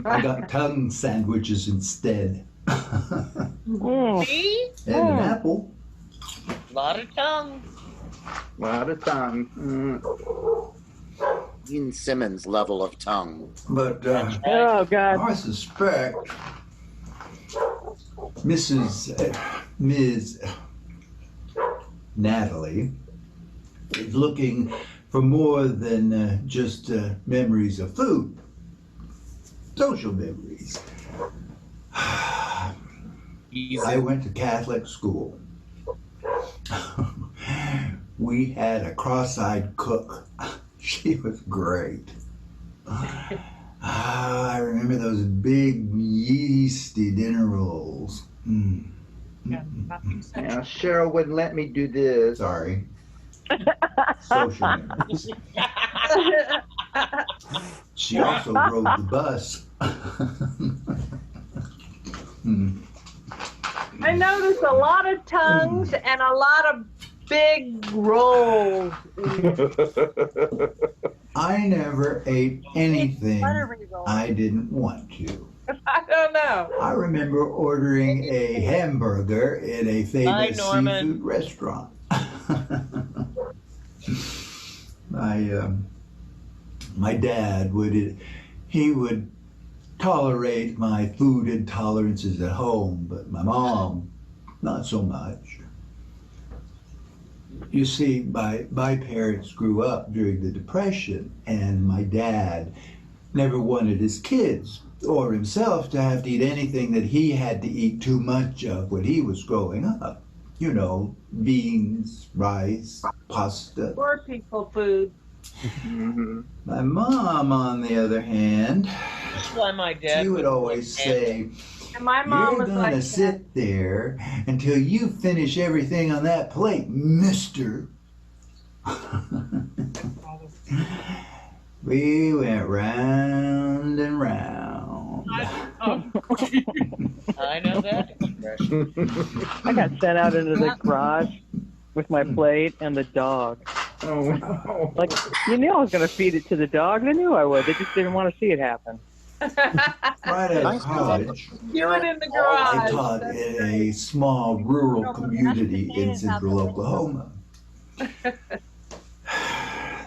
I got tongue sandwiches instead. See? And an apple. A lot of tongue. A lot of tongue. Gene Simmons level of tongue. But Oh, God. I suspect Ms. Natalie is looking for more than just memories of food. Social memories. I went to Catholic school. We had a cross-eyed cook. She was great. I remember those big yeasty dinner rolls. Now, Cheryl wouldn't let me do this. Sorry. Social memories. She also rode the bus. I noticed a lot of tongues and a lot of big rolls. I never ate anything I didn't want to. I don't know. I remember ordering a hamburger in a famous seafood restaurant. My dad would tolerate my food intolerances at home, but my mom, not so much. You see, my parents grew up during the Depression, and my dad never wanted his kids or himself to have to eat anything that he had to eat too much of when he was growing up. You know, beans, rice, pasta. Poor people food. My mom, on the other hand, That's why my dad she would always say, And my mom "You're was gonna like sit there until you finish everything on that plate, mister." We went round and round. I know that expression. I got sent out into the garage with my plate and the dog. Oh no! Like, you knew I was going to feed it to the dog. They knew I would. They just didn't want to see it happen. Right out of college, Do it in the I garage. taught in a small rural community in central Oklahoma.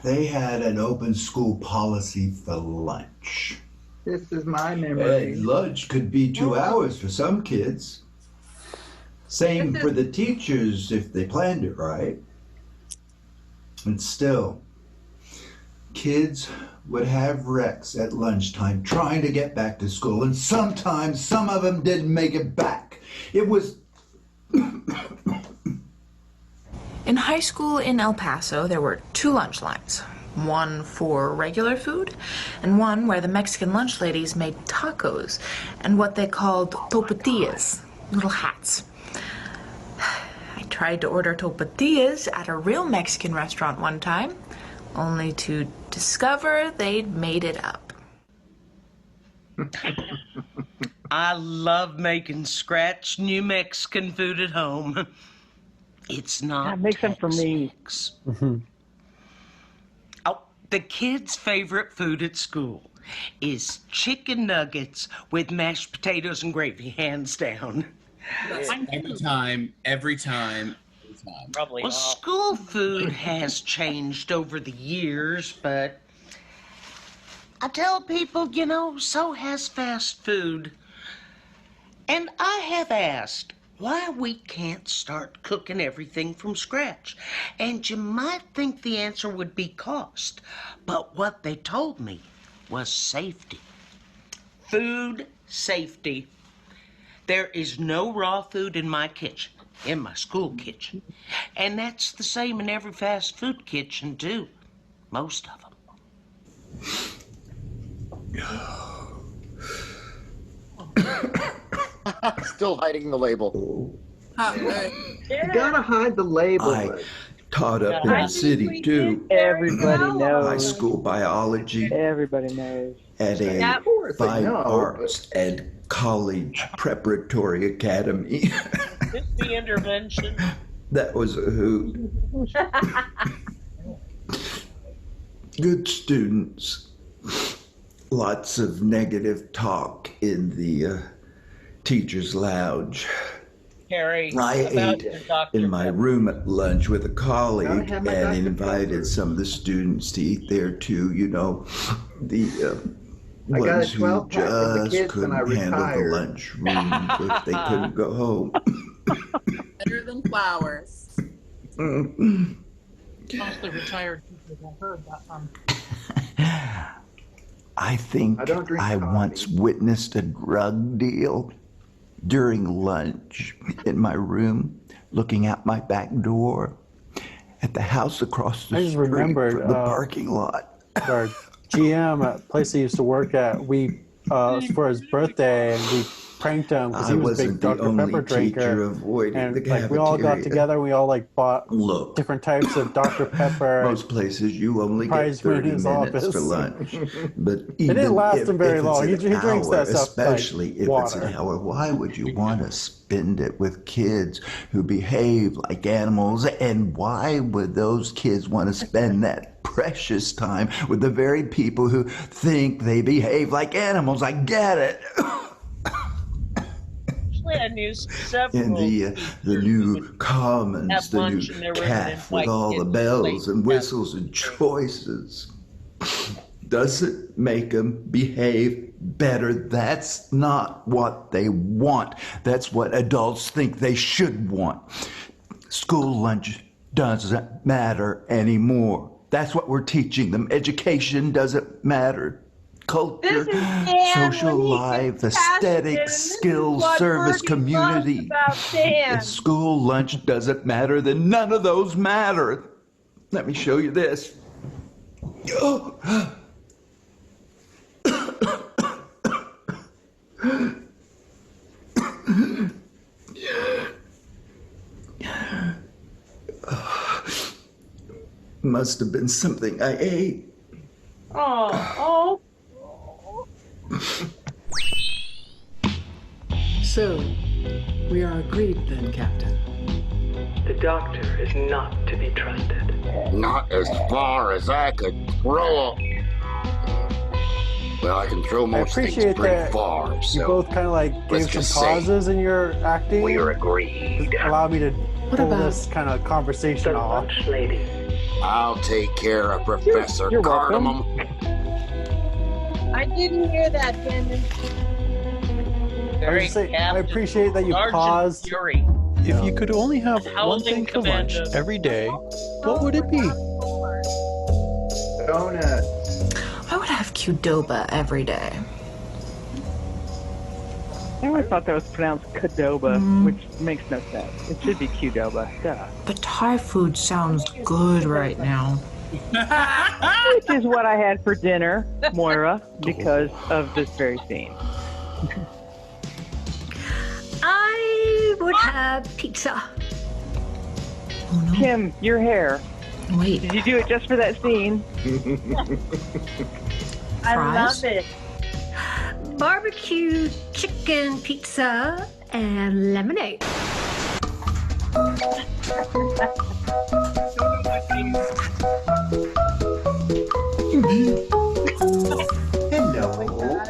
They had an open school policy for lunch. This is my memory. And lunch could be 2 hours for some kids. Same for the teachers if they planned it right. And still, kids would have wrecks at lunchtime trying to get back to school, and sometimes some of them didn't make it back. It was... In high school in El Paso, there were 2 lunch lines. One for regular food, and one where the Mexican lunch ladies made tacos and what they called topatillas, little hats. I tried to order topatillas at a real Mexican restaurant one time, only to discover they'd made it up. I love making scratch New Mexican food at home. It's not Make them for me. Oh, the kids' favorite food at school is chicken nuggets with mashed potatoes and gravy, hands down. Every time, every time, every time. Probably Well, all. school food has changed over the years, but I tell people, you know, so has fast food. And I have asked why we can't start cooking everything from scratch. And you might think the answer would be cost, but what they told me was safety. Food safety. There is no raw food in my kitchen, in my school kitchen. And that's the same in every fast food kitchen, too. Most of them. Still hiding the label. You gotta hide the label. I taught up in the city too. Everybody knows. High school biology Everybody knows. at a Of course they fine know, arts and college preparatory academy. The intervention. That was a hoot. Good students. Lots of negative talk in the teacher's lounge. Harry, I about ate your Dr. in my Pepper. room at lunch with a colleague Gotta have my and Dr. invited Pepper. some of the students to eat there too. You know, the I got a ones who 12-pack from the just kids when I couldn't handle the retired. lunchroom if they couldn't go home. Better than flowers. Mostly retired teachers, I heard that from. I think I don't drink I coffee. once witnessed a drug deal during lunch in my room, looking out my back door at the house across the I just street remembered, from the parking lot. Our GM at place I used to work at, we for his birthday, and we pranked him because I he was a wasn't big the Dr. only Pepper teacher drinker. avoiding And the like we all got cafeteria. together, we all like bought Look, different types of Dr. Pepper. most places you only get Prize for 30 his minutes office. for lunch. But It even didn't last if, him very if long. It's He an drinks hour, that stuff like especially if it's an water. hour, why would you want to spend it with kids who behave like animals? And why would those kids want to spend that precious time with the very people who think they behave like animals? I get it. Actually, I knew several. In the new commons, have the new lunch in their room and calf with invite all the kids to bells play and whistles and choices. Doesn't make them behave better. That's not what they want. That's what adults think they should want. School lunch doesn't matter anymore. That's what we're teaching them. Education doesn't matter. culture, This is Dan social when he life, gets passionate, and aesthetics, this is skills, what service, Bertie loves community. about Dan. If school lunch doesn't matter, then none of those matter. Let me show you this. Must have been something I ate. Oh. So, we are agreed then, Captain. The doctor is not to be trusted. Not as far as I could throw. Well, I can throw most things appreciate pretty that far. So you both kind of like let's gave some just say pauses in your acting. we're agreed. Allow me to pull about this kind of conversation off. Lady. I'll take care of Professor You're welcome. Cardamom. I didn't hear that, Dennis. I appreciate that you paused. Fury. If you could only have one Howling thing for lunch Commando. every day, what would it be? Donuts. I would have Qdoba every day. I always thought that was pronounced Qdoba, which makes no sense. It should be Qdoba. Duh. But Thai food sounds good right now. Which is what I had for dinner, Moira, because of this very scene. I would have pizza. Kim, your hair. Wait. Did you do it just for that scene? I Fries? love it. Barbecue chicken pizza and lemonade. Hello.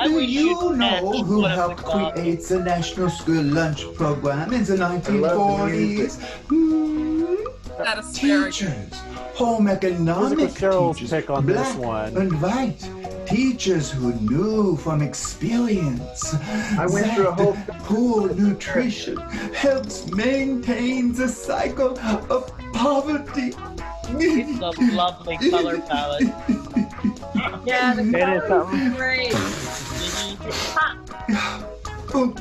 Do you know who helped create the National School Lunch Program in the 1940s? That asparagus. Teachers, home economic Cheryl's teachers, pick on black this one. and white. Teachers who knew from experience I went through a whole poor nutrition helps maintain the cycle of poverty. It's a lovely color palette. Yeah, the It is color something. is great. Do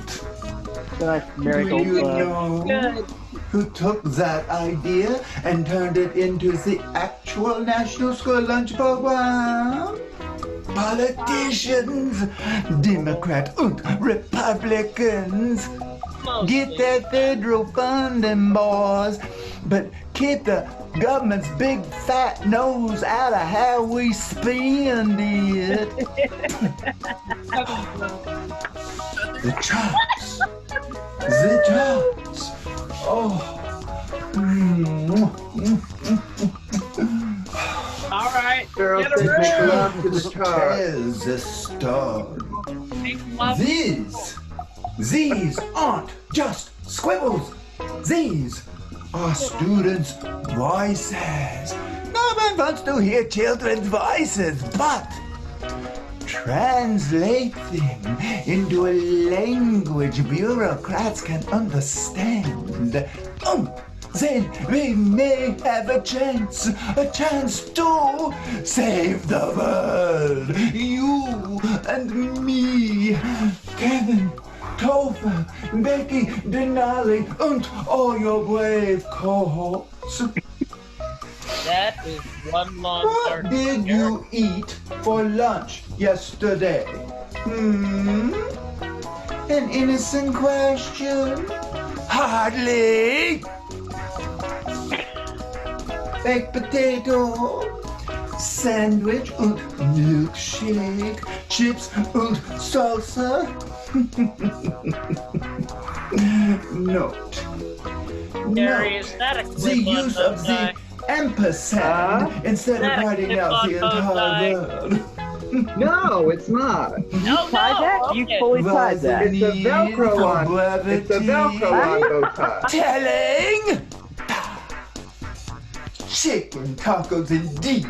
Nice marigold you blood. know Good. who took that idea and turned it into the actual National School Lunch Program? Politicians, Democrat and Republicans. Get that federal funding, boys, but keep the government's big fat nose out of how we spend it. The chops. The chops. Oh. All right. Girl, Get a take room. love to the chart. Tells a story. These aren't just squibbles. These are students' voices. No one wants to hear children's voices, but translate them into a language bureaucrats can understand. Then we may have a chance to save the world. You and me, Kevin, Topher, Becky, Denali, and all your brave cohorts. That is one long What did you eat for lunch yesterday? An innocent question? Hardly. Baked potato, sandwich and milkshake, chips and salsa. Note. Gary, is that a The clip on use of the Bowtie? ampersand instead of writing out the entire word. No, it's not. No, Tied that? You fully tied that. It's a Velcro on. It's a Velcro on bow tie. Telling. Chicken tacos indeed.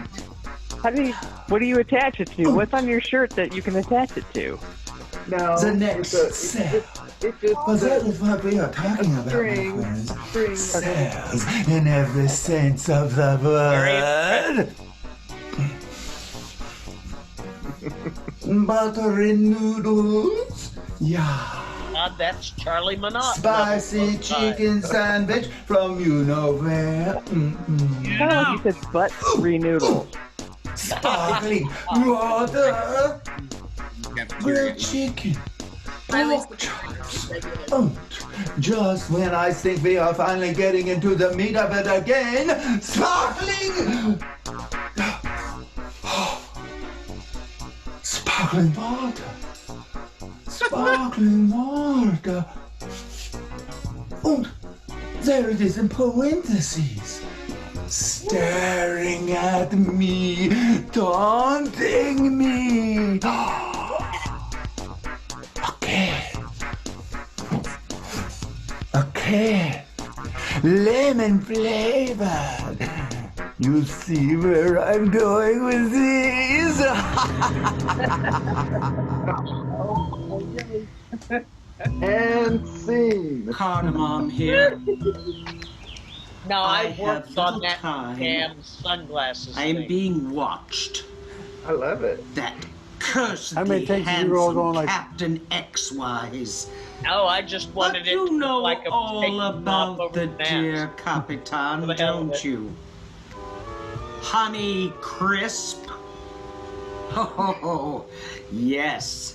What do you attach it to? What's on your shirt that you can attach it to? No. The next cell. It's just Well, that is what we are talking about, my friends. Cells in every sense of the word. buttery noodles. Yeah. That's Charlie Minot. Spicy chicken sandwich from you know where. Kind of like you said, buttery noodles. Sparkling water. Grilled chicken. Pork chops. Just when I think we are finally getting into the meat of it again, sparkling! Sparkling water. Sparkling water. And there it is in parentheses. Staring at me, taunting me. Okay. Lemon flavored. You see where I'm going with these? And scene. Cardamom here. No, I have worked on little that time. damn sunglasses I am thing. being watched. I love it. That cursed How many takes did you roll going like? Captain XY's. Oh, I just wanted But you it to know look like a all taking about off over the the dear mask. Capitan, For the hell of don't it. you? Honey Crisp. Oh, yes.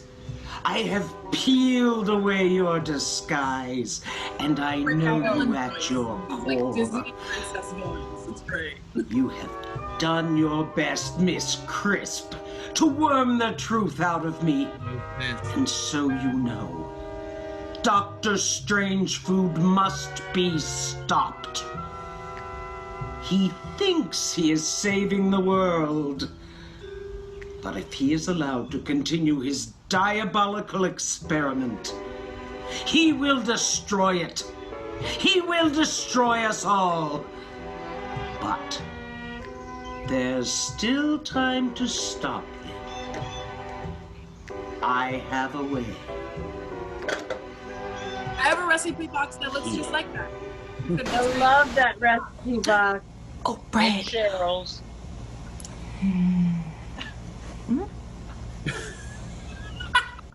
I have peeled away your disguise, and I know you at your core. Disney princess villains. It's great. You have done your best, Miss Crisp, to worm the truth out of me. And so you know, Dr. Strange Food must be stopped. He thinks he is saving the world. But if he is allowed to continue his diabolical experiment, he will destroy it. He will destroy us all. But there's still time to stop him. I have a way. I have a recipe box that looks just like that. I love that recipe box. Oh, bread. Cheryl's.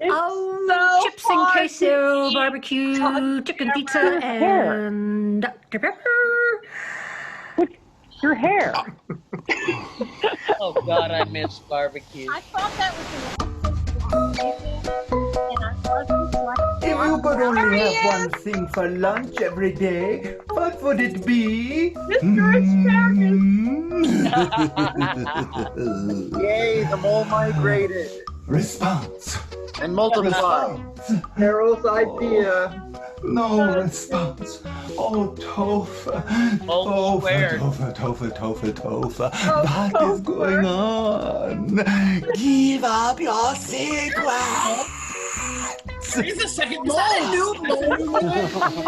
Oh, chips and queso, barbecue, chicken pizza, and Dr. Pepper. Your hair. Oh God, I miss barbecue. I thought that was and I thought it was like If you could only have one thing for lunch every day, what would it be? Yay, the mole migrated. Response. And multiply. Carol's idea. No response. Oh, Topher. Oh, squared. Topher. What is going on? Give up your secrets. He's a second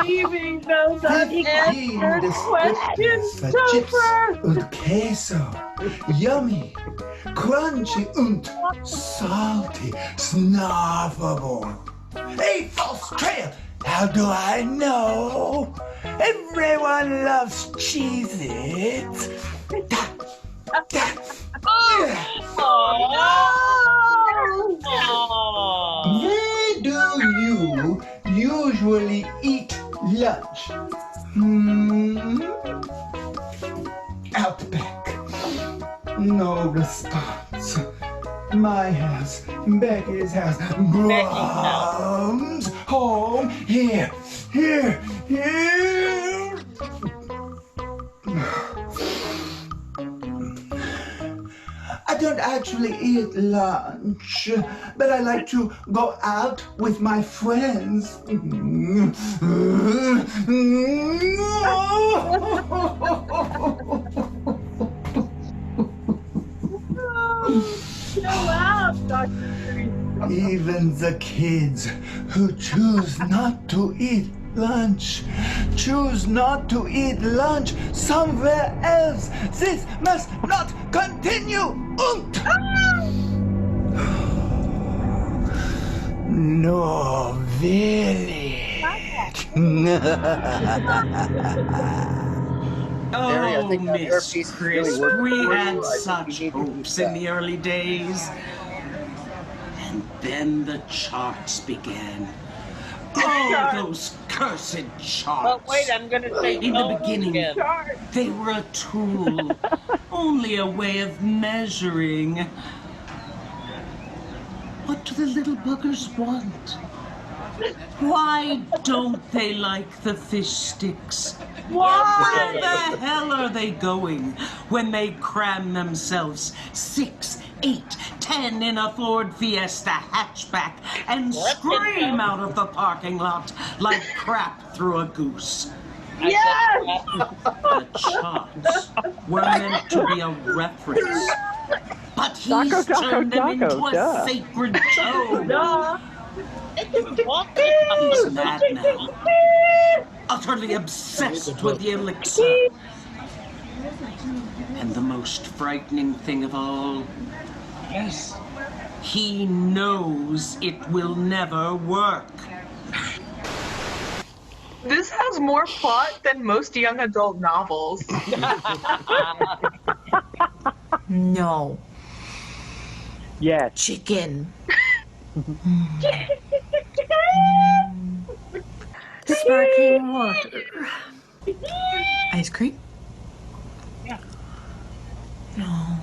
leaving those unanswered questions, For chips Topher. und queso. Yummy, crunchy und salty, snaffable. A false trail. How do I know? Everyone loves Cheez-Its. Where do you usually eat lunch? Outback. No response. My house, Becky's house, Brahms, home, here. I don't actually eat lunch, but I like to go out with my friends. Chill out, Dr. Strange. Even the kids who choose not to eat lunch choose not to eat lunch somewhere else. This must not continue. No village. Mary, I Oh, think that Miss earpiece really Crisp, worked we for had you. I think such you need to hopes do in the early days. Then the charts began. Oh, those cursed charts. But wait, I'm gonna say in the beginning, again. they were a tool, only a way of measuring. What do the little buggers want? Why don't they like the fish sticks? Where the hell are they going when they cram themselves 6, 8, 10 in a Ford Fiesta hatchback and scream out of the parking lot like crap through a goose? Yes! The charts were meant to be a reference, but he's turned them into a sacred toad. He's mad now, utterly obsessed with the elixir. And the most frightening thing of all, yes, he knows it will never work. This has more plot than most young adult novels. No. Yes. Chicken. Sparkling water. Ice cream? Yeah. No.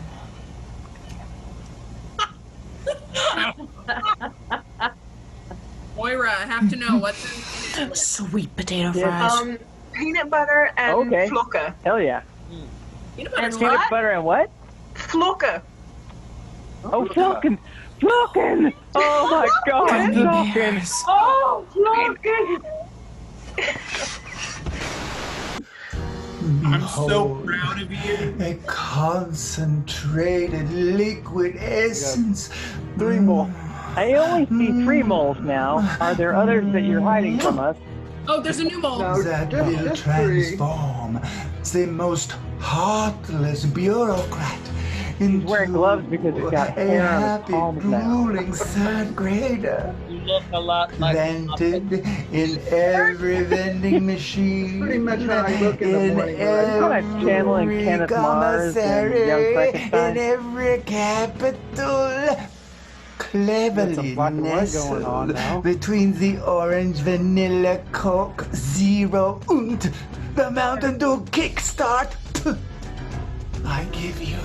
Moira, I have to know what's in Sweet potato fries. Peanut butter and Flocka. Hell yeah. Peanut butter, And Peanut butter and what? Flocka. Oh, Flockin! Flockin! Oh my God, Flockin! Oh, Flockin! I'm so proud of you. A concentrated liquid essence. 3 moles. I only see 3 moles now. Are there others that you're hiding from us? Oh, there's a new mole. That will transform the most heartless bureaucrat into He's wearing gloves because he's got hair on his happy, palms now. drooling third grader. You look a lot like Planted in every vending machine. Pretty much how I look in the morning. Kind of channeling Kenneth Mars and Young Frankenstein. In every capital. Cleverly going on now. nestled between the orange vanilla Coke Zero und the Mountain Dew Kickstart. I give you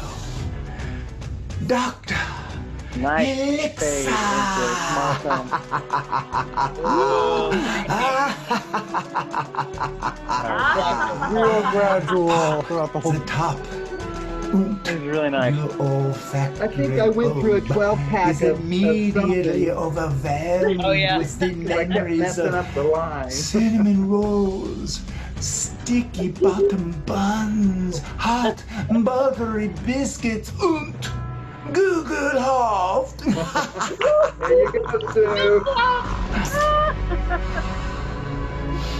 Dr. Nice Elixir. fade into a small film. Real gradual throughout the whole. The top. This is really nice. Your olfactory I think I went through a 12-pack is immediately overwhelmed with the memories messing of up the line. cinnamon rolls, sticky bottom buns, hot buttery biscuits, und Gugelhoft. There you go, Sue.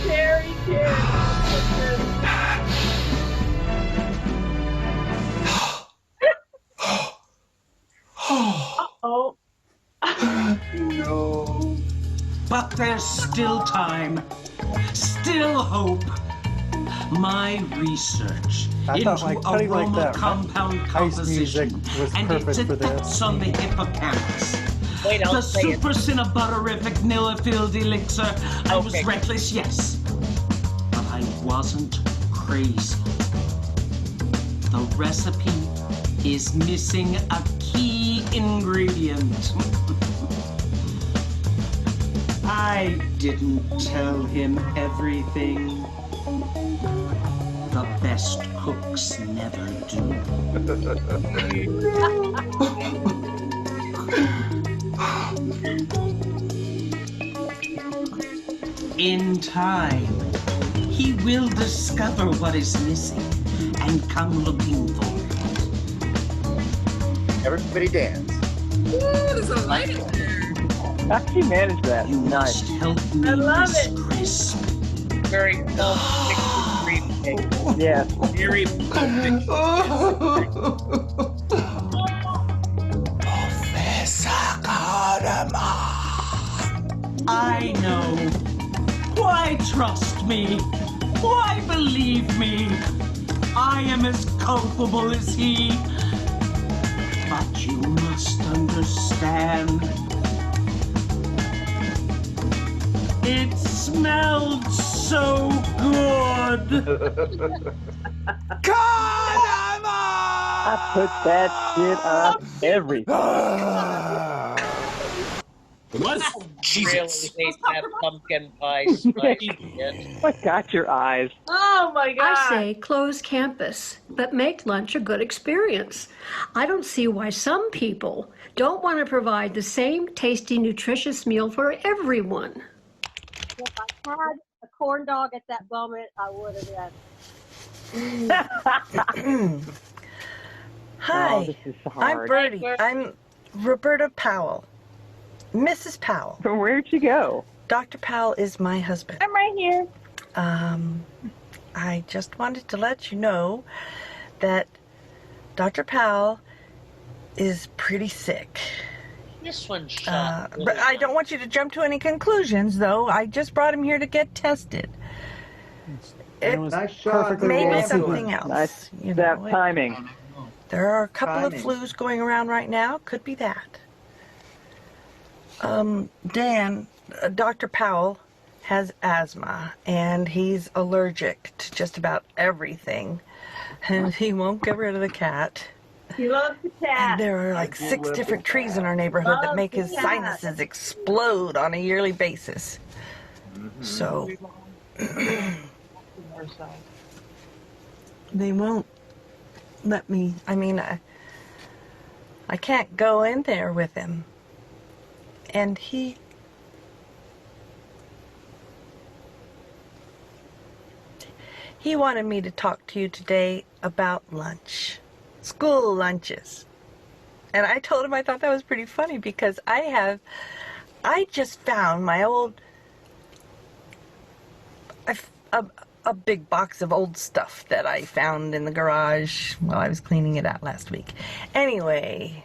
Cherry, cherry. Oh. No. But there's still time, still hope. My research I into thought, like, cutting like aroma that compound ice music composition was and its perfect for this. effects on the hippocampus. Wait, The I'll say it. super cinnabutterific vanilla-filled elixir. I was reckless, yes, but I wasn't crazy. The recipe is missing a key ingredient. I didn't tell him everything. The best cooks never do. In time, he will discover what is missing and come looking for it. Everybody dance. Ooh, there's a light in there. How did you manage that? You must help me, I love Miss it. Crisp. Very cool. 63 cake. Yes. Very Professor Gardner. I know. Why trust me? Why believe me? I am as culpable as he. But you must understand, It smelled so good. I put that shit on everything. Was really hate that pumpkin pie spice. What got your eyes? Oh my God. I say close campus, but make lunch a good experience. I don't see why some people don't want to provide the same tasty, nutritious meal for everyone. If I had a corn dog at that moment, I would have done. Hi, Oh, this is hard. I'm Bertie. I'm Roberta Powell. Mrs. Powell. From where'd you go? Dr. Powell is my husband. I'm right here. I just wanted to let you know that Dr. Powell is pretty sick. This one's shot. But I don't want you to jump to any conclusions, though. I just brought him here to get tested. Nice shot. Maybe something else. Nice. You That know, timing. There are a couple of Timing. flus going around right now. Could be that. Dan, Dr. Powell has asthma, and he's allergic to just about everything. And he won't get rid of the cat. He loves the cat. And there are like 6 different trees in our neighborhood that make his sinuses explode on a yearly basis. So they won't let me. I mean, I can't go in there with him. And he wanted me to talk to you today about lunch, school lunches. And I told him I thought that was pretty funny because I just found my old, a big box of old stuff that I found in the garage while I was cleaning it out last week. Anyway,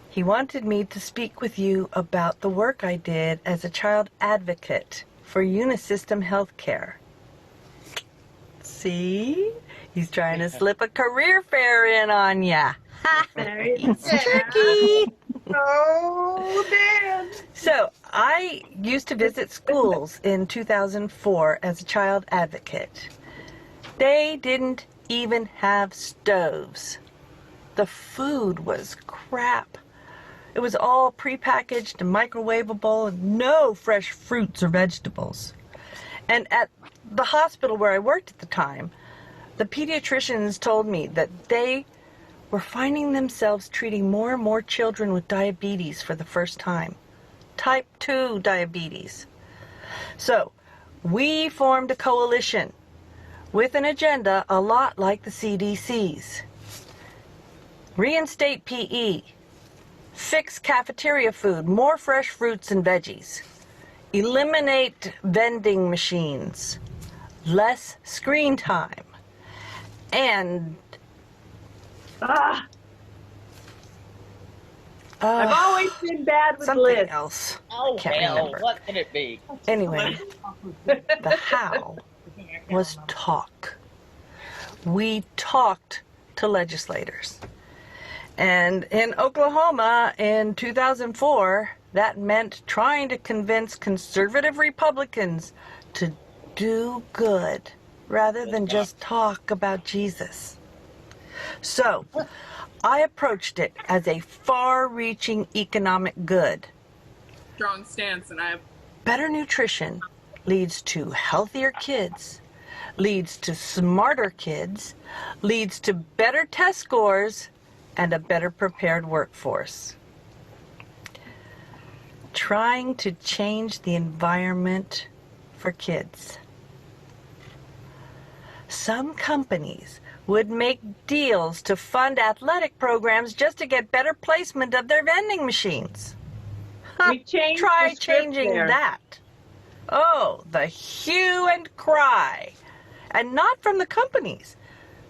he wanted me to speak with you about the work I did as a child advocate for Unisystem Healthcare. See? He's trying to slip a career fair in on ya. It's tricky. Oh, Dan. So, I used to visit schools in 2004 as a child advocate. They didn't even have stoves. The food was crap. It was all prepackaged and microwavable and no fresh fruits or vegetables. And at the hospital where I worked at the time, the pediatricians told me that they were finding themselves treating more and more children with diabetes for the first time. Type 2 diabetes. So, we formed a coalition with an agenda a lot like the CDC's. Reinstate PE. Fix cafeteria food, more fresh fruits and veggies. Eliminate vending machines. Less screen time. And I've always been bad with something lists. else. Oh, Can't hell, remember. what can it be? Anyway, the how was talk. We talked to legislators. And in Oklahoma in 2004, that meant trying to convince conservative Republicans to do good rather than just talk about Jesus. So, I approached it as a far-reaching economic good. Strong stance, and I. Better nutrition leads to healthier kids, leads to smarter kids, leads to better test scores, and a better prepared workforce. Trying to change the environment for kids. Some companies would make deals to fund athletic programs just to get better placement of their vending machines. We changed Try the script changing there. that. Oh, the hue and cry. And not from the companies,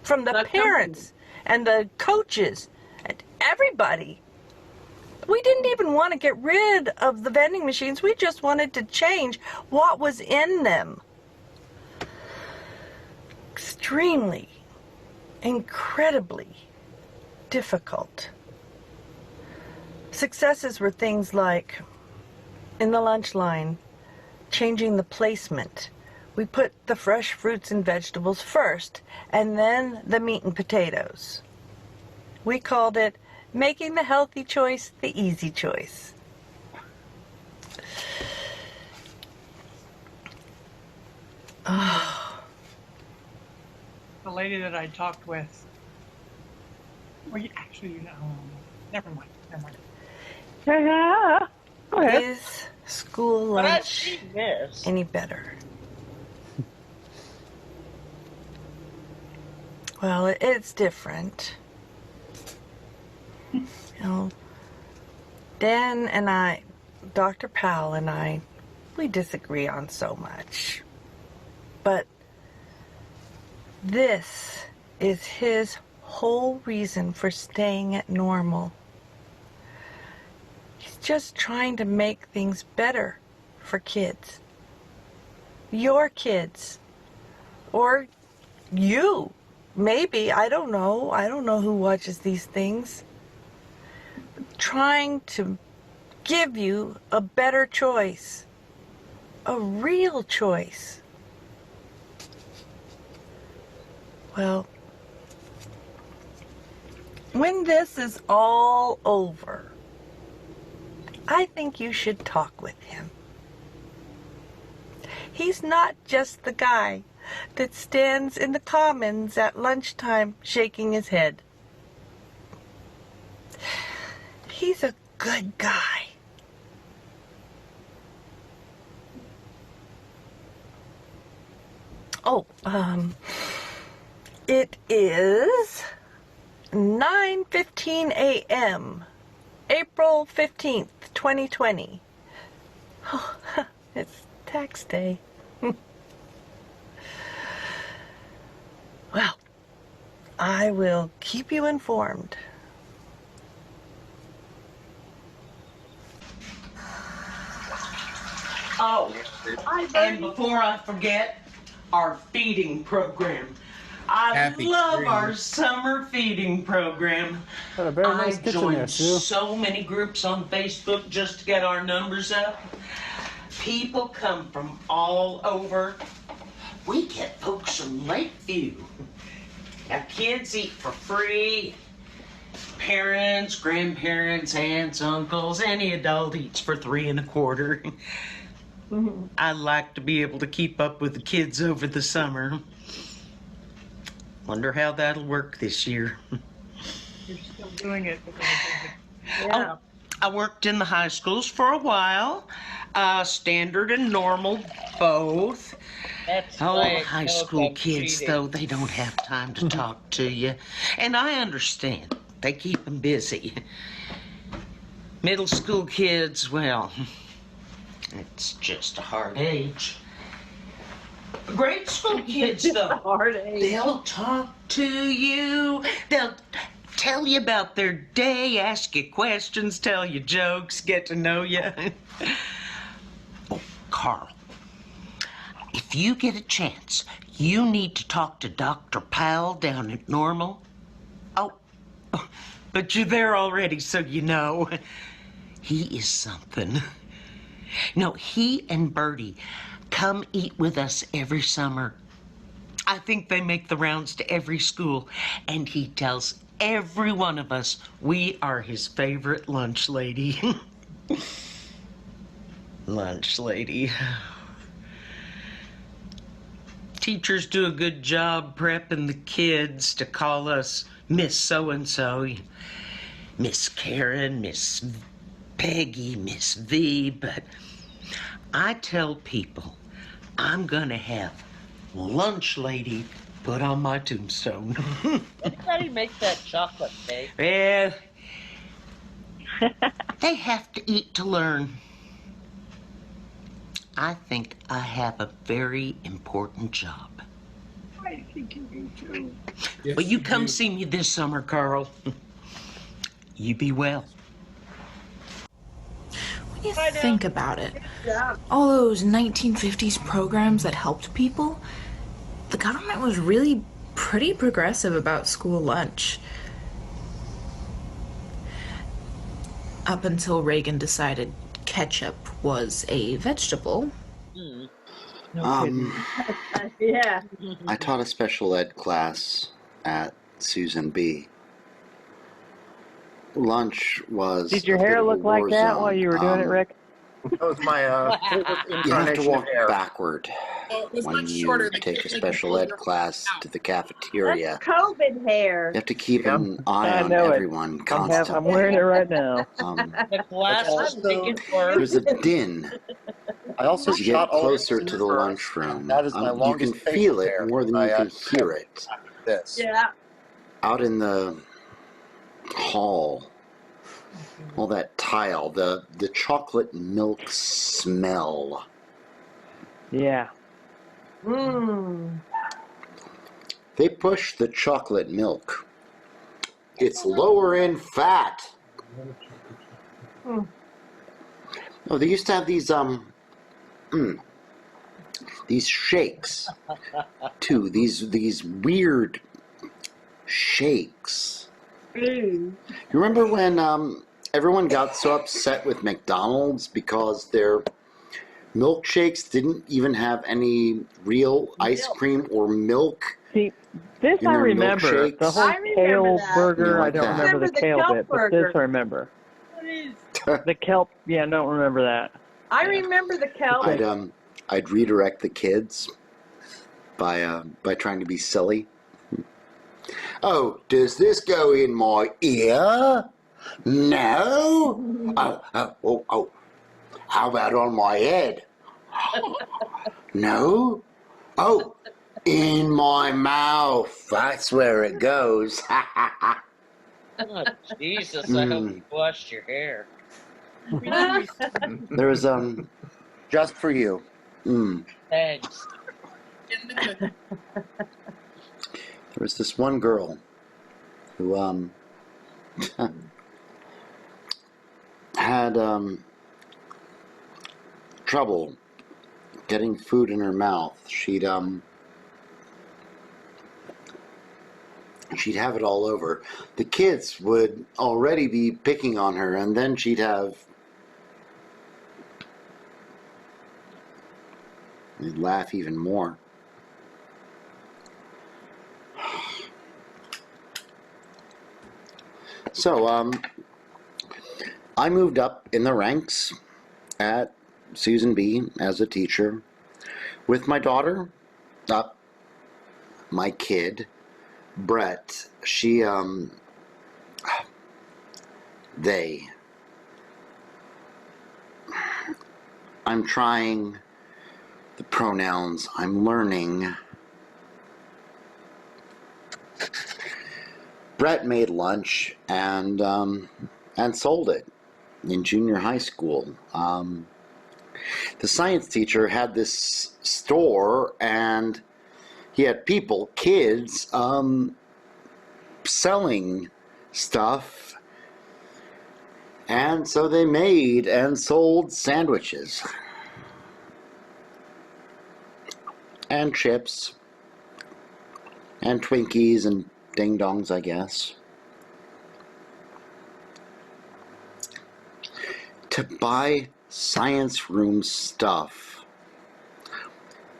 from the parents and the coaches and everybody. We didn't even want to get rid of the vending machines. We just wanted to change what was in them. Extremely, incredibly difficult. Successes were things like, in the lunch line, changing the placement. We put the fresh fruits and vegetables first, and then the meat and potatoes. We called it making the healthy choice the easy choice. Oh. The lady that I talked with, well, actually, never mind. Yeah. Go ahead. Is school But I've lunch seen this. any better? Well, it's different. You know, Dan and I, Dr. Powell and I, we disagree on so much. But this is his whole reason for staying at normal. He's just trying to make things better for kids. Your kids. Or you. Maybe. I don't know. I don't know who watches these things. Trying to give you a better choice. A real choice. Well, when this is all over, I think you should talk with him. He's not just the guy that stands in the commons at lunchtime shaking his head. He's a good guy. Oh, it is 9:15 a.m. April 15th, 2020. Oh, it's tax day. Well, I will keep you informed. Oh, and before I forget, our feeding program. I love our summer feeding program. Got a very nice I kitchen joined there, Sue. so many groups on Facebook just to get our numbers up. People come from all over. We get folks from Lakeview. Our kids eat for free. Parents, grandparents, aunts, uncles, any adult eats for $3.25. I like to be able to keep up with the kids over the summer. Wonder how that'll work this year. You're still doing it. Yeah. Oh, I worked in the high schools for a while, standard and normal both. That's High school kids, though, they don't have time to talk to you. And I understand. They keep them busy. Middle school kids, well, it's just a hard age. Grade school kids, though, they'll talk to you. They'll tell you about their day, ask you questions, tell you jokes, get to know you. Oh, Carl, if you get a chance, you need to talk to Dr. Powell down at Normal. Oh, but you're there already, so you know. He is something. No, he and Bertie come eat with us every summer. I think they make the rounds to every school, and he tells every one of us we are his favorite lunch lady. Lunch lady. Teachers do a good job prepping the kids to call us Miss So-and-so, Miss Karen, Miss Peggy, Miss V, but I tell people I'm gonna have lunch lady put on my tombstone. Everybody makes that chocolate cake. Well, they have to eat to learn. I think I have a very important job. I think you do too. Well, you come see me this summer, Carl. You be well. When you think about it, all those 1950s programs that helped people, the government was really pretty progressive about school lunch. Up until Reagan decided ketchup was a vegetable, Yeah. I taught a special ed class at Susan B. Lunch was. Did your a bit hair of a look like war that while zone. you were doing it, Rick? That was my favorite You have to incarnation walk of hair. backward Well, it was when much you shorter. The take a kids had special to ed go class to the cafeteria. That's COVID hair. You have to keep an eye I on know it. everyone I'm constantly. wearing it right now. The glasses make it work. There's a din I also as you shot get all closer in to the reverse. lunchroom. That is my You longest can facial feel it hair. more than you can hear it. This. Yeah. Out in the hall, all that tile, the chocolate milk smell. Yeah. Mmm. They push the chocolate milk. It's lower in fat. Oh, they used to have these shakes too. These weird shakes. You remember when everyone got so upset with McDonald's because their milkshakes didn't even have any real ice cream or milk? See, this in I their remember. milkshakes? The whole kale burger, I don't remember the kale bit, but this I remember. The kelp, yeah, I don't remember that. I remember the kelp. I'd redirect the kids by trying to be silly. Oh, does this go in my ear? No. Oh. How about on my head? No. Oh, in my mouth. That's where it goes. Oh, Jesus, I hope you washed your hair. There was just for you. Thanks. There was this one girl who had trouble getting food in her mouth. She'd have it all over. The kids would already be picking on her, and then she'd they'd laugh even more. So, I moved up in the ranks at Susan B. as a teacher with my daughter, my kid, Brett. I'm trying the pronouns. I'm learning. Brett made lunch and sold it in junior high school. The science teacher had this store, and he had people, kids, selling stuff. And so they made and sold sandwiches and chips and Twinkies and ding-dongs, I guess. To buy science room stuff,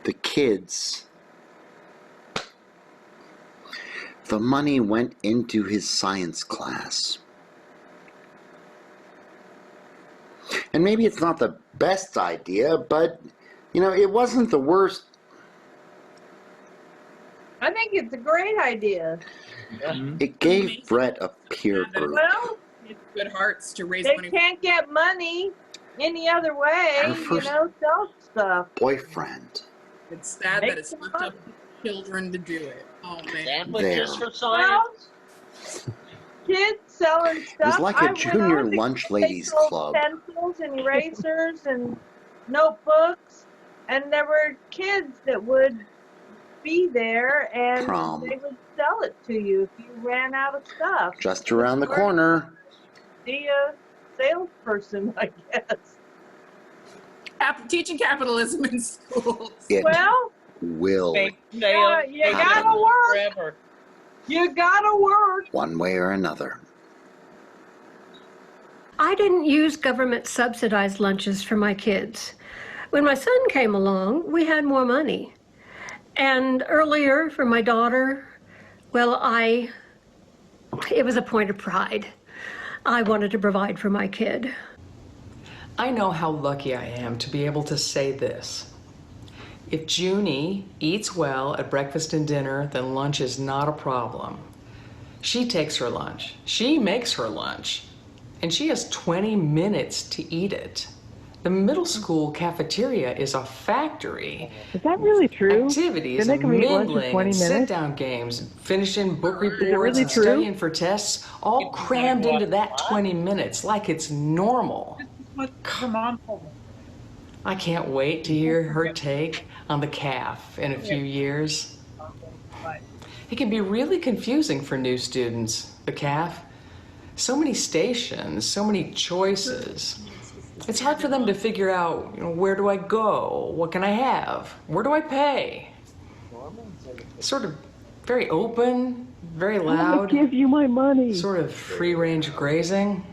the kids, the money went into his science class. And maybe it's not the best idea, but, it wasn't the worst. I think it's a great idea. It gave Brett a peer group. Well, it's good hearts to raise they money. can't get money any other way, sell stuff. Boyfriend. It's sad that it's left up to children to do it. Oh, man. Sandwiches for science? Kids selling stuff. It was like a junior lunch ladies club. Pencils and erasers and notebooks, and there were kids that would be there and they would sell it to you if you ran out of stuff. Just around the corner. Be a salesperson, I guess. Teaching capitalism in schools. It will. You gotta work. Forever. You gotta work. One way or another. I didn't use government subsidized lunches for my kids. When my son came along, we had more money. And earlier for my daughter, well, it was a point of pride. I wanted to provide for my kid. I know how lucky I am to be able to say this. If Junie eats well at breakfast and dinner, then lunch is not a problem. She takes her lunch. She makes her lunch. And she has 20 minutes to eat it. The middle school cafeteria is a factory. Is that really true? Activities, Then they can eat lunch in mingling, 20 and minutes? sit-down games, finishing book reports, really and true? studying for tests, all crammed into that 20 minutes like it's normal. What her mom told me. I can't wait to hear her take on the calf in a few years. It can be really confusing for new students, the calf. So many stations, so many choices. It's hard for them to figure out, where do I go? What can I have? Where do I pay? Sort of very open, very loud. I'm gonna give you my money. Sort of free-range grazing.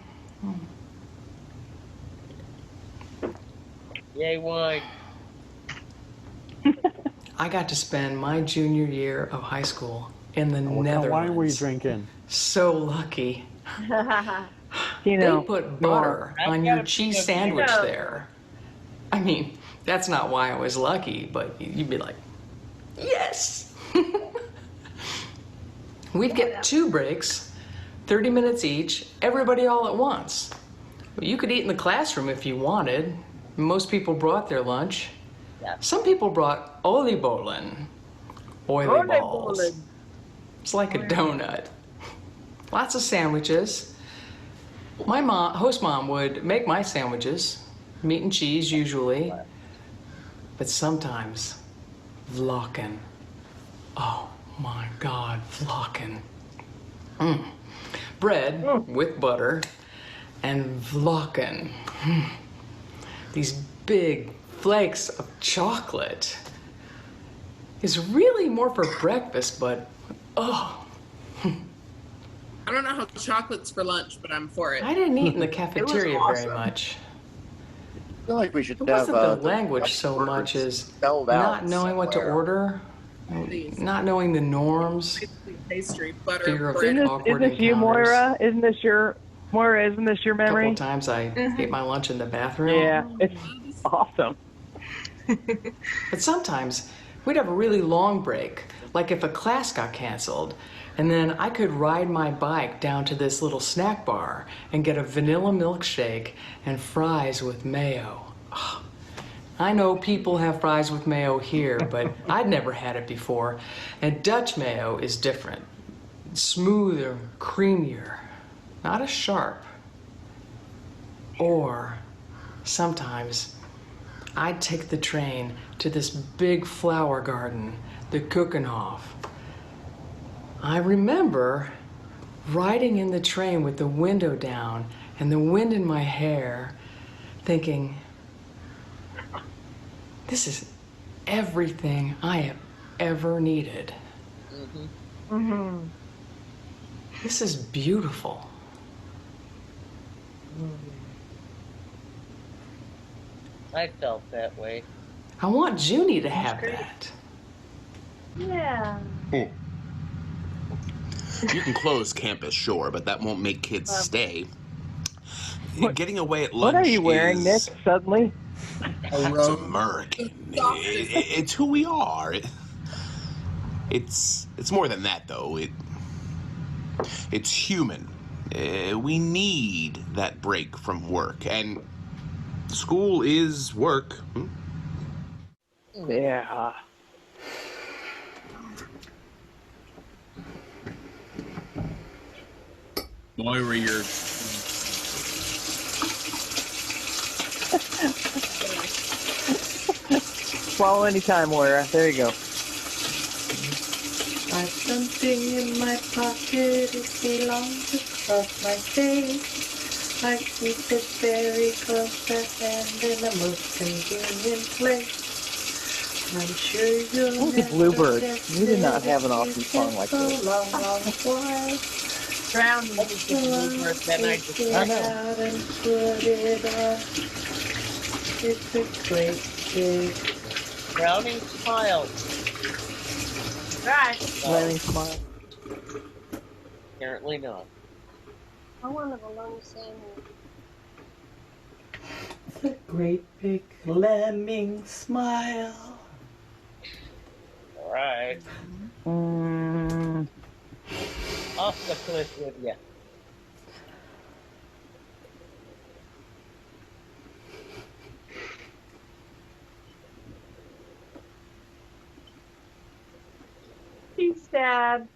Yay, wine. I got to spend my junior year of high school in the What kind Netherlands. of wine were you drinking? So lucky. You They know, put butter on your cheese sandwich there. I mean, that's not why I was lucky, but you'd be like, yes! We'd get 2 breaks, 30 minutes each, everybody all at once. You could eat in the classroom if you wanted. Most people brought their lunch. Some people brought oliebollen, oily balls. It's like a donut. Lots of sandwiches. My host mom would make my sandwiches, meat and cheese usually, but sometimes vlakken. Oh my God, vlakken. Bread with butter and vlakken. These big flakes of chocolate. Is really more for breakfast, but oh. I don't know how chocolate's for lunch, but I'm for it. I didn't eat in the cafeteria very much. I feel like we should It have wasn't the language so much as not knowing what to order, not knowing the norms, Pastry, butter, fear of bread. awkward Isn't this you, encounters. Moira? Isn't this your A memory? couple times I ate my lunch in the bathroom. Yeah, it's awesome. But sometimes we'd have a really long break, like if a class got canceled, and then I could ride my bike down to this little snack bar and get a vanilla milkshake and fries with mayo. Oh, I know people have fries with mayo here, but I'd never had it before. And Dutch mayo is different. Smoother, creamier, not as sharp. Or sometimes I'd take the train to this big flower garden, the Keukenhof. I remember riding in the train with the window down and the wind in my hair, thinking, this is everything I have ever needed. This is beautiful. I felt that way. I want Junie to have that. Yeah. You can close campus, sure, but that won't make kids stay. Getting away at lunch What are you wearing, Nick, suddenly? It's American. It's who we are. It's more than that, though. It's human. We need that break from work, and school is work. Yeah. Moira, you're... Swallow anytime, Moira. There you go. I've something in my pocket, it belongs across my face. I keep it very close at hand in the most convenient place. I'm sure you'll Look at Bluebird. You did not have an awesome song like this. Drowned in Bluebird, then I just... I know. And put it on. It's a great Brownie smiles. Right. Lenny smile. Apparently not. I want a bologna sandwich. It's a great big lemming smile. All right. Off the cliff with you. He's sad.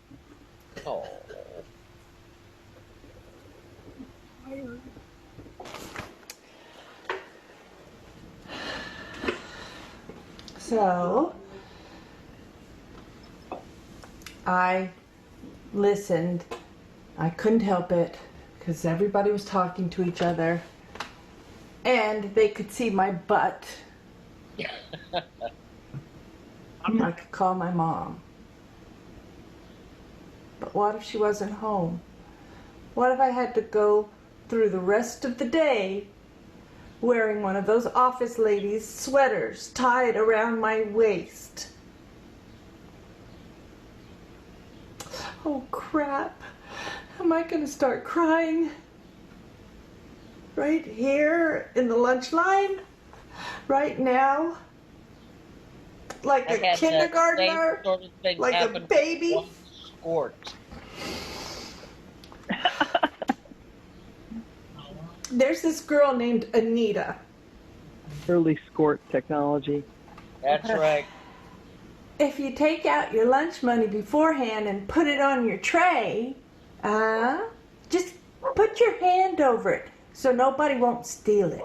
Oh. So, I listened. I couldn't help it because everybody was talking to each other and they could see my butt. I could call my mom. But what if she wasn't home? What if I had to go through the rest of the day wearing one of those office ladies' sweaters tied around my waist? Oh crap. Am I gonna start crying? Right here in the lunch line? Right now? Like a kindergartner? Sort of thing like a baby? One skort. There's this girl named Anita. Early skort technology. That's right. If you take out your lunch money beforehand and put it on your tray, just put your hand over it so nobody won't steal it.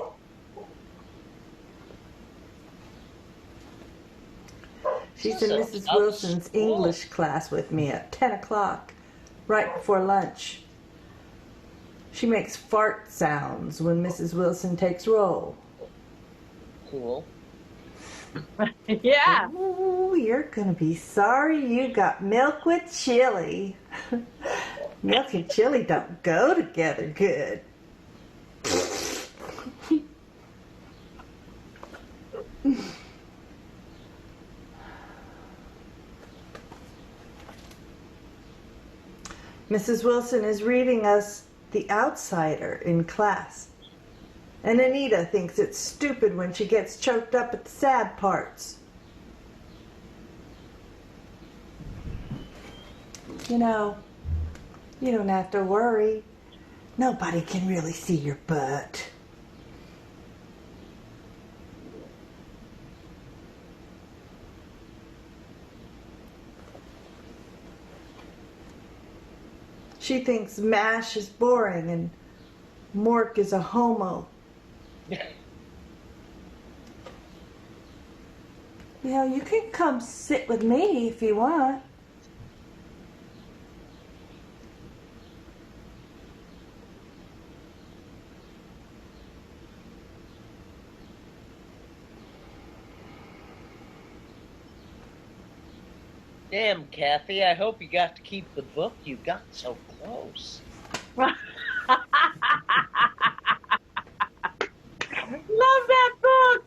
She's in Mrs. Wilson's English class with me at 10 o'clock, right before lunch. She makes fart sounds when Mrs. Wilson takes roll. Cool. Yeah. Ooh, you're gonna be sorry you got milk with chili. Milk and chili don't go together good. Mrs. Wilson is reading us The Outsider in class. And Anita thinks it's stupid when she gets choked up at the sad parts. You know, you don't have to worry. Nobody can really see your butt. She thinks MASH is boring and Mork is a homo. You know, you can come sit with me if you want. Damn, Kathy, I hope you got to keep the book. You got so close. Love that book!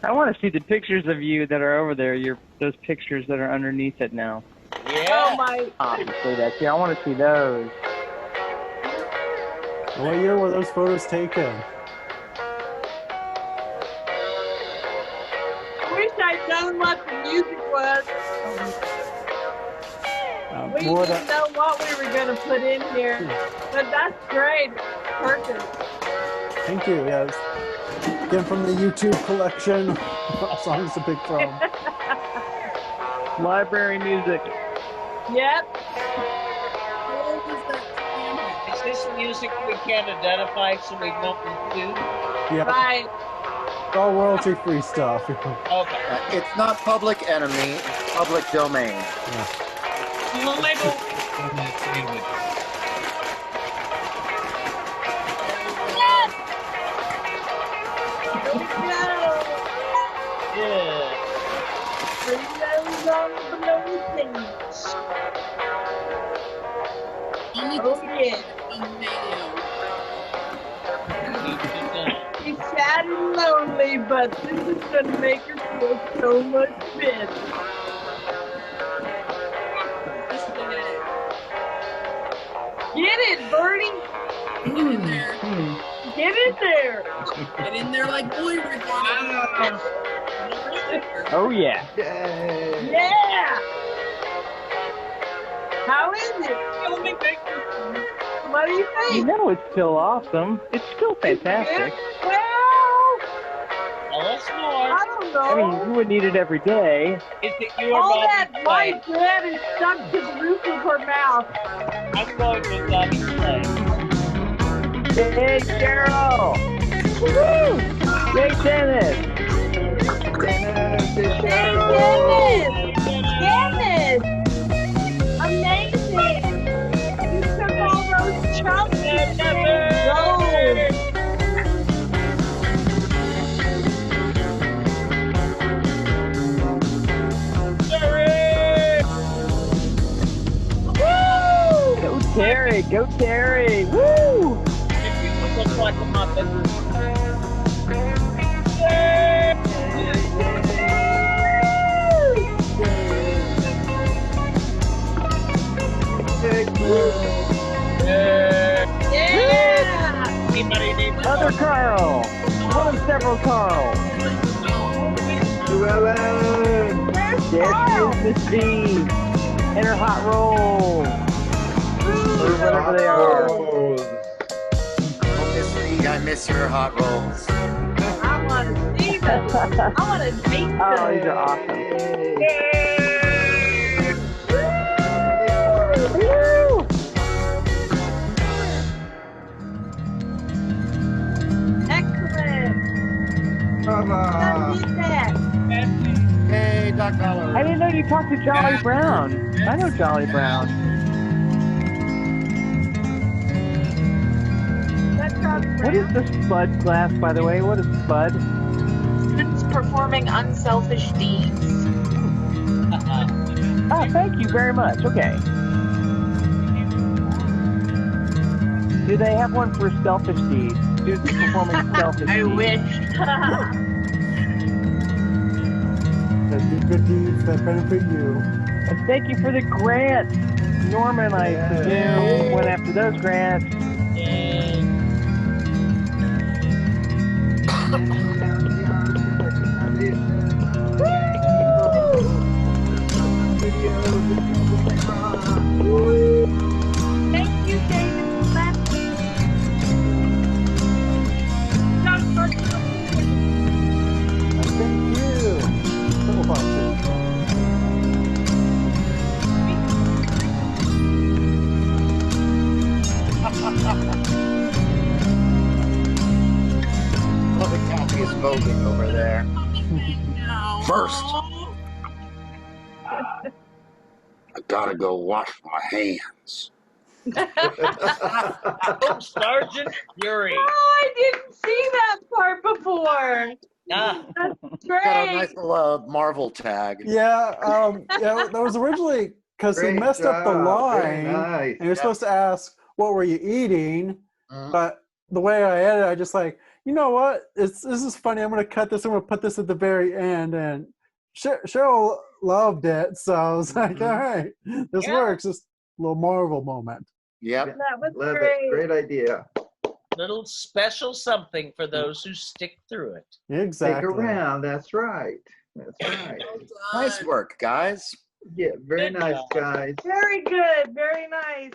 I want to see the pictures of you that are over there. Those pictures that are underneath it now. Yeah. Oh my! Obviously, that's. Yeah, I want to see those. What year were those photos taken? I wish I'd known what the music was. We didn't know what we were going to put in here, but that's great. Perfect. Thank you. Yes. Again, from the YouTube collection. Songs to pick from. Library music. Yep. Is this music we can't identify so we don't include? Yeah. Right. It's all royalty-free stuff. Okay. It's not public enemy, it's public domain. Yeah. He's sad lonely, but this is going to make her feel so much better. Get it, Bertie. Get in there. Get in there. Get in there like boy regatta. Oh, yeah. Yeah. How is it? What do you think? You know it's still awesome. It's still fantastic. Well, Tell us more. I don't know. I mean, you would need it every day. Is it your all mom's that play? white bread is stuck to the roof of her mouth. I'm going with Mommy's play. Hey, Cheryl! Woo! Yay, Dennis! Hey, Dennis! Amazing! You took all those chunks and made gold. Go Terry! Go Terry! Woo! You look like a muppet. Yeah! Anybody need Other Carl! One of several Carls! Llewellyn! Where's There Carl? she is, Miss V! And her hot rolls! Or whatever they are. Oh, Miss V, I miss your hot rolls. I want to see them. I want to taste them. Oh, these are awesome. Woo! Excellent. Bravo! Did that. Hey, Doc Dollar. I didn't know you talked to Jolly Brown. I know Jolly Brown. What is the SPUD class, by the way? What is SPUD? Students performing unselfish deeds. Oh, thank you very much. Okay. Do they have one for selfish deeds? Students performing selfish I deeds. wish. That do good deeds that benefit you. And thank you for the grants. Norman, I presume, went after those grants. Thank you, David. Thank you. So awesome. Well, the coffee is voguing over there. First, I gotta go wash my hands. Oh, Sergeant Fury. Oh, I didn't see that part before. Ah. That's Got a nice great. little Marvel tag. Yeah, yeah, that was originally because he Great messed up the job. Very line, nice. and you're supposed to ask, "What were you eating?" But the way I edited, I just like, you know what? This is funny. I'm gonna cut this. I'm gonna put this at the very end, and Cheryl loved it, so I was like, all right, this works. This little Marvel moment. Yep. That was Love great. it. Great idea. Little special something for those who stick through it. Exactly. Stick around. That's right. That's right. Nice work, guys. Yeah, very Good nice, job. guys. Very good. Very nice.